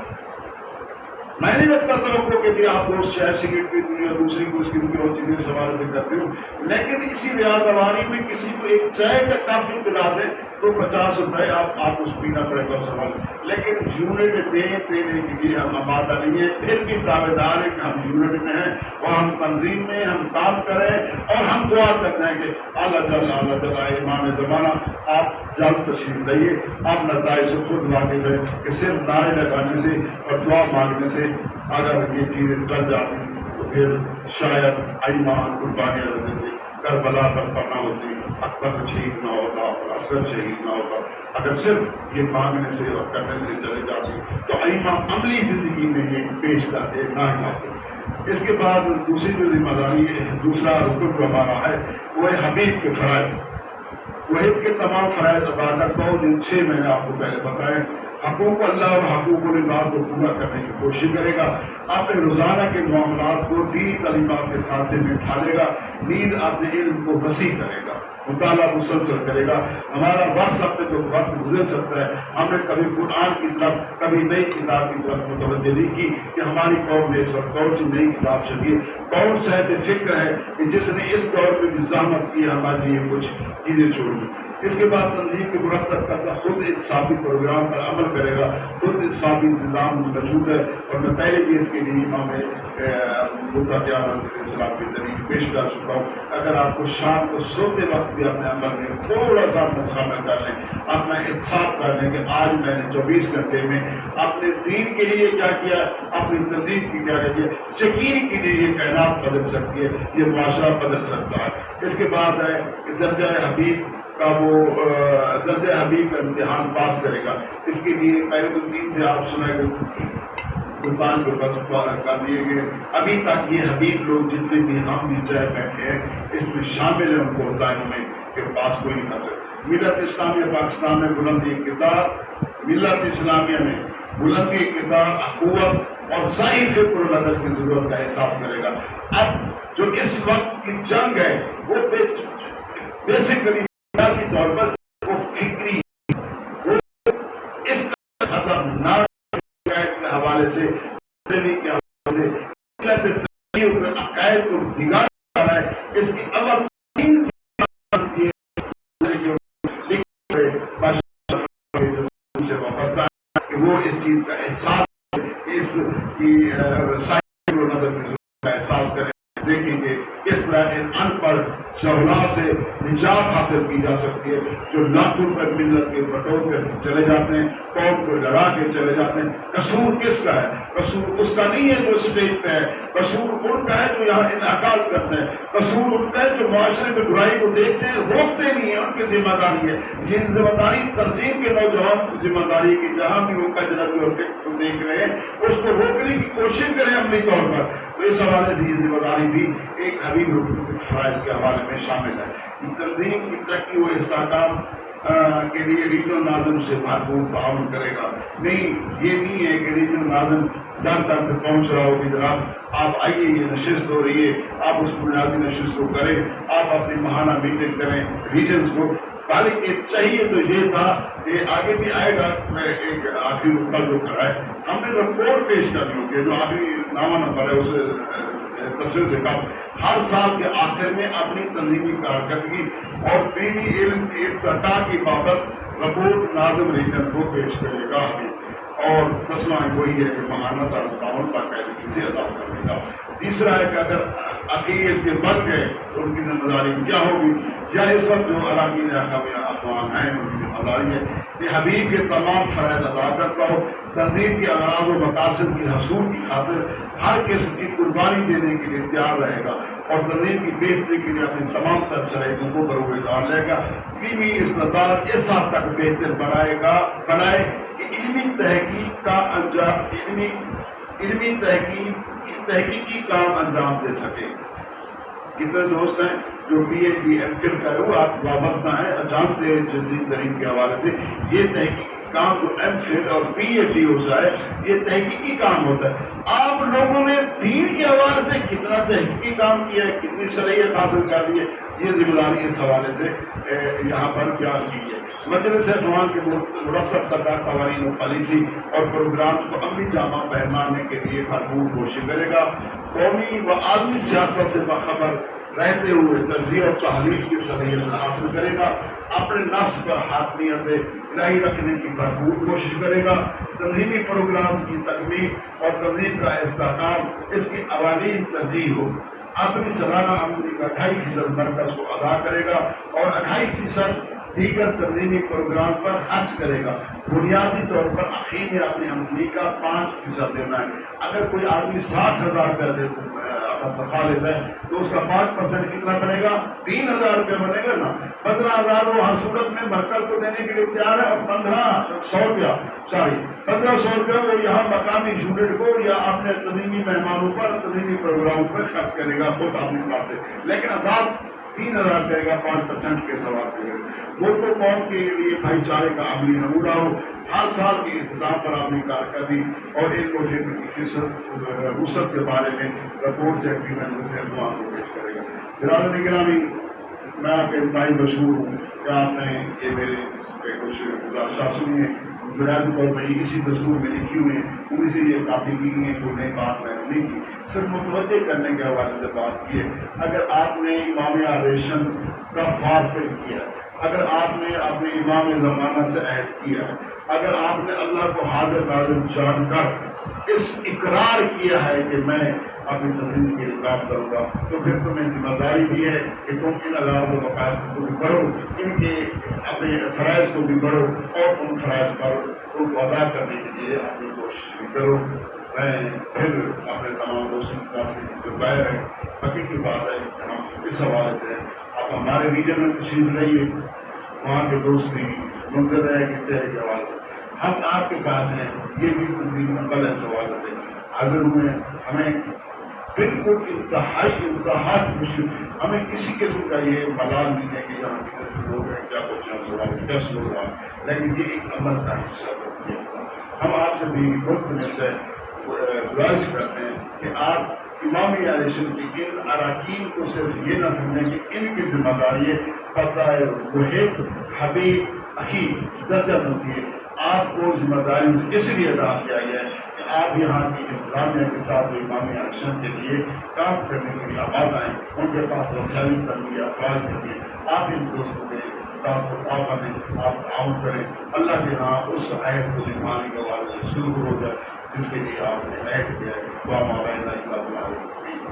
میں نہیں رکھتا توقع کہ بھی آپ روز شہر سگریٹ پیتی ہوں یا دوسری کوئی اسکیم کی اور چیزیں سوال سے کرتے ہوں، لیکن اسی ریاض روانی میں کسی کو ایک چائے کا کپ بھی پلا دیں تو 50 روپئے آپ اس پینا پڑے گا سوال، لیکن یونٹ دینے کے لیے ہم آمادہ نہیں ہے، پھر بھی دعوے دار ہے کہ ہم یونٹ میں ہیں اور ہم تنظیم میں ہم کام کریں اور ہم دعا کرتے ہیں کہ اللہ تعالیٰ امام زمانہ آپ جلد تشریف لائیے، آپ نتائج سے خود واقف ہے کہ صرف نعرے لگانے سے اور دعا مانگنے سے اگر یہ چیزیں چل جاتی تو پھر شاید ایمان قربانیاں ہوتی تھی، کربلا پر پڑنا ہوتی، اکبر شہید نہ ہوتا اور اصغر شہید نہ ہوتا، اگر صرف یہ مانگنے سے اور کرنے سے چلے جاتی تو ایمان عملی زندگی میں یہ پیش کرتے نہ آتے۔ اس کے بعد دوسری جو ذمہ داری ہے، دوسرا رکن جو ہمارا ہے وہ ہے حبیب کے فرائض، وحید کے تمام فرائض ادا کرتا ہوں جن 6 میں نے آپ کو پہلے بتائے۔ حقوق اللہ اور حقوق العباد کو پورا کرنے کی کوشش کرے گا، اپنے روزانہ کے معاملات کو دینی تعلیمات کے ساتھ میں ڈھالے گا، نیز اپنے علم کو وسیع کرے گا، مطالعہ مسلسل کرے گا۔ ہمارا وقت اپنے جو وقت گزر سکتا ہے، ہم نے کبھی قرآن کی طرف کبھی نئی کتاب کی طرف متوجہ نہیں کی کہ ہماری قوم نے اس وقت کون سی نئی کتاب چلی، کون صحت فکر ہے کہ جس نے اس دور میں بھی زحمت کی ہمارے لیے کچھ چیزیں چھوڑی۔ اس کے بعد تنظیم کے مرتب کرتا خود انصافی پروگرام پر عمل کرے گا، خود انصافی انتظام موجود ہے، اور میں پہلے بھی اس کے لیے امام اسلام کی طریقے پیش کر چکا ہوں۔ اگر آپ کو شام کو سوتے وقت بھی اپنے عمل میں تھوڑا سا شامل کر لیں، اپنا انصاف کر لیں کہ آج میں نے 24 گھنٹے میں اپنے دین کے لیے کیا کیا، اپنی تنظیم کی کیا کیا، یقین کے لیے یہ کائنات بدل سکتی ہے، یہ معاشرہ بدل سکتا ہے۔ اس کے بعد ہے کہ درجہ حبیب کا وہ درجہ حبیب کا امتحان پاس کرے گا۔ اس کے لیے پہلے تو 3 سے آپ سنائے گئے قربان کو بس کر دیے گئے، ابھی تک یہ حبیب لوگ جتنے بھی ہم بھی چاہے بیٹھے ہیں اس میں شامل ہیں، ان کو ہوتا میں کہ پاس کوئی نہیں کر سکتا۔ ملت اسلامیہ پاکستان میں بلندی کتاب، ملت اسلامیہ میں بلندی کتاب، اخوت اور صحیح فکر و نظر کی ضرورت کا احساس کرے گا۔ اب جو اس وقت کی جنگ ہے وہ بیسکلی کی طور پر وہ فکری، وہ اس کا خطرناک کے حوالے سے عقائد کو بگاڑ رہا ہے۔ اس کی اول سے وابستہ ہے کہ وہ اس چیز کا احساس، اس کی نظر کا احساس کریں، دیکھیں گے کس طرح ان ان پڑھ شہلا سے نجات حاصل کی جا سکتی ہے جو لاکھوں روپے ملت کے بٹور کر چلے جاتے ہیں، قوم کو لڑا کے چلے جاتے ہیں۔ قصور کس کا ہے؟ قصور اس کا نہیں ہے جو اسٹیج پہ ہے، قصور ان کا ہے جو یہاں انعقاد کرتے ہیں، قصور ان کا ہے جو معاشرے میں برائی کو دیکھتے ہیں، روکتے نہیں ہیں، ان کی ذمہ داری ہے۔ یہ ذمہ داری تنظیم کے نوجوان کی ذمہ داری کی جہاں بھی وہ کجرت اور فکر کو دیکھ رہے ہیں اس کو روکنے کی کوشش کریں عملی طور پر۔ تو اس حوالے سے یہ ذمہ داری بھی ایک حبیب رکن کے فرائض کے حوالے میں شامل ہے۔ تنظیم کی ترقی و استحکام کے لیے ریجنل ناظم سے بھرپور تعاون کرے گا۔ نہیں، یہ نہیں ہے کہ ریجنل ناظم در در پہ پہنچ رہا ہو کہ جناب آپ آئیے، یہ نشست ہو رہی ہے، آپ اس بنیادی نشست کو کریں، آپ اپنی ماہانہ میٹنگ کریں ریجنز کو۔ بلکہ چاہیے تو یہ تھا کہ آگے بھی آئے گا، میں ایک آخری نقطہ جو کرا ہے، ہم نے رپورٹ پیش کرنی ہوگی جو آخری نامہ نمبر ہے اسے تصویر سے کم ہر سال کے آخر میں اپنی تنظیمی کارکردگی اور دینی علم کی ارتقاء کی بابت رپورٹ ناظم ریجن کو پیش کرے گا، اور مسئلہ وہی ہے کہ ماہانہ تعاون باقاعدگی سے ادا کرنے کا۔ تیسرا ہے کہ اگر عقیدے اس کے بن گئے تو ان کی ذمہ داری کیا ہوگی، یا اس وقت جو اراکین اخوان ہیں ان کی ذمہ داری ہے کہ حبیب کے تمام فرائض ادا کرتا ہو، تنظیم کے اغراض و مقاصد کی حصول کی خاطر ہر قسم کی قربانی دینے کے لیے تیار رہے گا، اور تنظیم کی بہتری کے لیے اپنی تمام تر صلاحیتوں کو بروزگار لے گا۔ علمی استعداد اس حد تک بہتر بنائے کہ علمی تحقیق کا انجام علمی تحقیقی کام انجام دے سکے۔ کتنے دوست ہیں جو B Ed B M Phil کرو آپ وابستہ ہیں، جانتے ہیں جدید ترین کے حوالے سے یہ تحقیق کام جو ایم فل اور پی ایچ ڈی ہوتا ہے یہ تحقیقی کام ہوتا ہے. آپ لوگوں نے دین کے حوالے سے کتنا تحقیقی کام کیا ہے, کتنی صلاحیت حاصل کر لی ہے, یہ ذمہ داری اس حوالے سے یہاں پر بیان کی ہے. مجلس عنوان کے مرتب کردہ قوانین و پالیسی اور پروگرامز کو عملی جامہ پہنانے کے لیے بھرپور کوشش کرے گا. قومی و عالمی سیاست سے باخبر رہتے ہوئے تجزیہ اور تحلیل کی صلاحیت حاصل کرے گا. اپنے نفس پر حاکمیت الہی رکھنے کی بھرپور کوشش کرے گا. تنظیمی پروگرام کی تکمیل اور تنظیم کا استحکام اس کی اولین ترجیح ہو. اپنی سالانہ آمدنی کا 2.5% مرکز کو ادا کرے گا اور 2.5% دیگر تنظیمی پروگرام پر خرچ کرے گا. بنیادی طور پر اخیر میں اپنی آمدنی کا 5% دینا ہے. اگر کوئی آدمی 60,000 روپیہ تنخواہ لیتا ہے تو اس کا 5% کتنا بنے گا؟ 3,000 روپیہ بنے گا نا. 15,000 وہ ہر صورت میں مرکز کو دینے کے لیے تیار ہے, اور 1,500 روپیہ وہ یہاں مقامی اسٹوڈنٹ کو یا اپنے تنظیمی مہمانوں پر, تنظیمی پروگراموں پر خرچ کرے گا خود اپنی پاس سے. لیکن عذاب 3,000 کرے گا 5% کے سوال سے. ملک و قوم کے لیے بھائی چارے کا عملی نمونہ ہو. ہر سال کے اختتام پر اپنی کارکردگی اور ایک وسعت کے بارے میں رپورٹ سے ایگریمنٹ سے عنوان کو پیش کرے گا. برادر گرامی, میں آپ کے انتہائی مشہور ہوں کہ آپ نے یہ میرے کچھ گزارشات سنی ہیں. بنیادی طور پر اسی دستور میں لکھی ہوئی ہیں, انہیں سے یہ کاپی کی گئی ہے. کوئی نئی بات میں نے نہیں کی, صرف متوجہ کرنے کے حوالے سے بات کی ہے. اگر آپ نے امام علیشن کا فارفل کیا, اگر آپ نے اپنے امام زمانہ سے عہد کیا, اگر آپ نے اللہ کو حاضر ناظر جان کر اس اقرار کیا ہے کہ میں اپنی تنظیم کے لیے کام کروں گا, تو پھر تمہیں ذمہ داری بھی ہے کہ تم ان علاوہ مقاصد کو بھی پڑھو, ان کے اپنے فرائض کو بھی پڑھو, اور ان فرائض پر ان کو ادا کرنے کے لیے اپنی کوشش بھی کرو. میں پھر اپنے تمام دوستوں سے جو غیر ہے, حقیقی بات ہے کہ ہم اس حوالے سے آپ ہمارے ریجن میں تشریف رہیے, وہاں کے دوست بھی منتظر رہے کہ کے حوالے سے ہم آپ کے پاس ہیں. یہ بھی تنظیم عمل ہے اس حوالے سے حاضر ہوئے. ہمیں بالکل انتہا مشکل, ہمیں کسی قسم کا یہ ملال نہیں ہے کہ یہاں کتنے لوگ ہیں, کیا کچھ 10 لوگ ہیں, لیکن یہ ایک عمل کا حصہ ہے. ہم آپ سے بھی ملک میں سے گزارش کرتے ہیں کہ آپ امام علیشن کی ان اراکین کو صرف یہ نہ سمجھیں کہ ان کی ذمہ داری پتہ محب حبیب اخی درجہ ہوتی ہے. آپ کو ذمہ داری اس لیے ادا کیا گیا ہے کہ آپ یہاں کی انتظامیہ کے ساتھ امام علیشن کے لیے کام کرنے کے لیے آباد آئیں. ان کے پاس وسائل کریں, افراد کریں, آپ ان دوستوں کے آپ تعاون کریں. اللہ کے ہاں اس عہد کو نبھانے کے حوالے سے شروع ہو جائے جس کے لیے آپ نے عہد کیا ہے.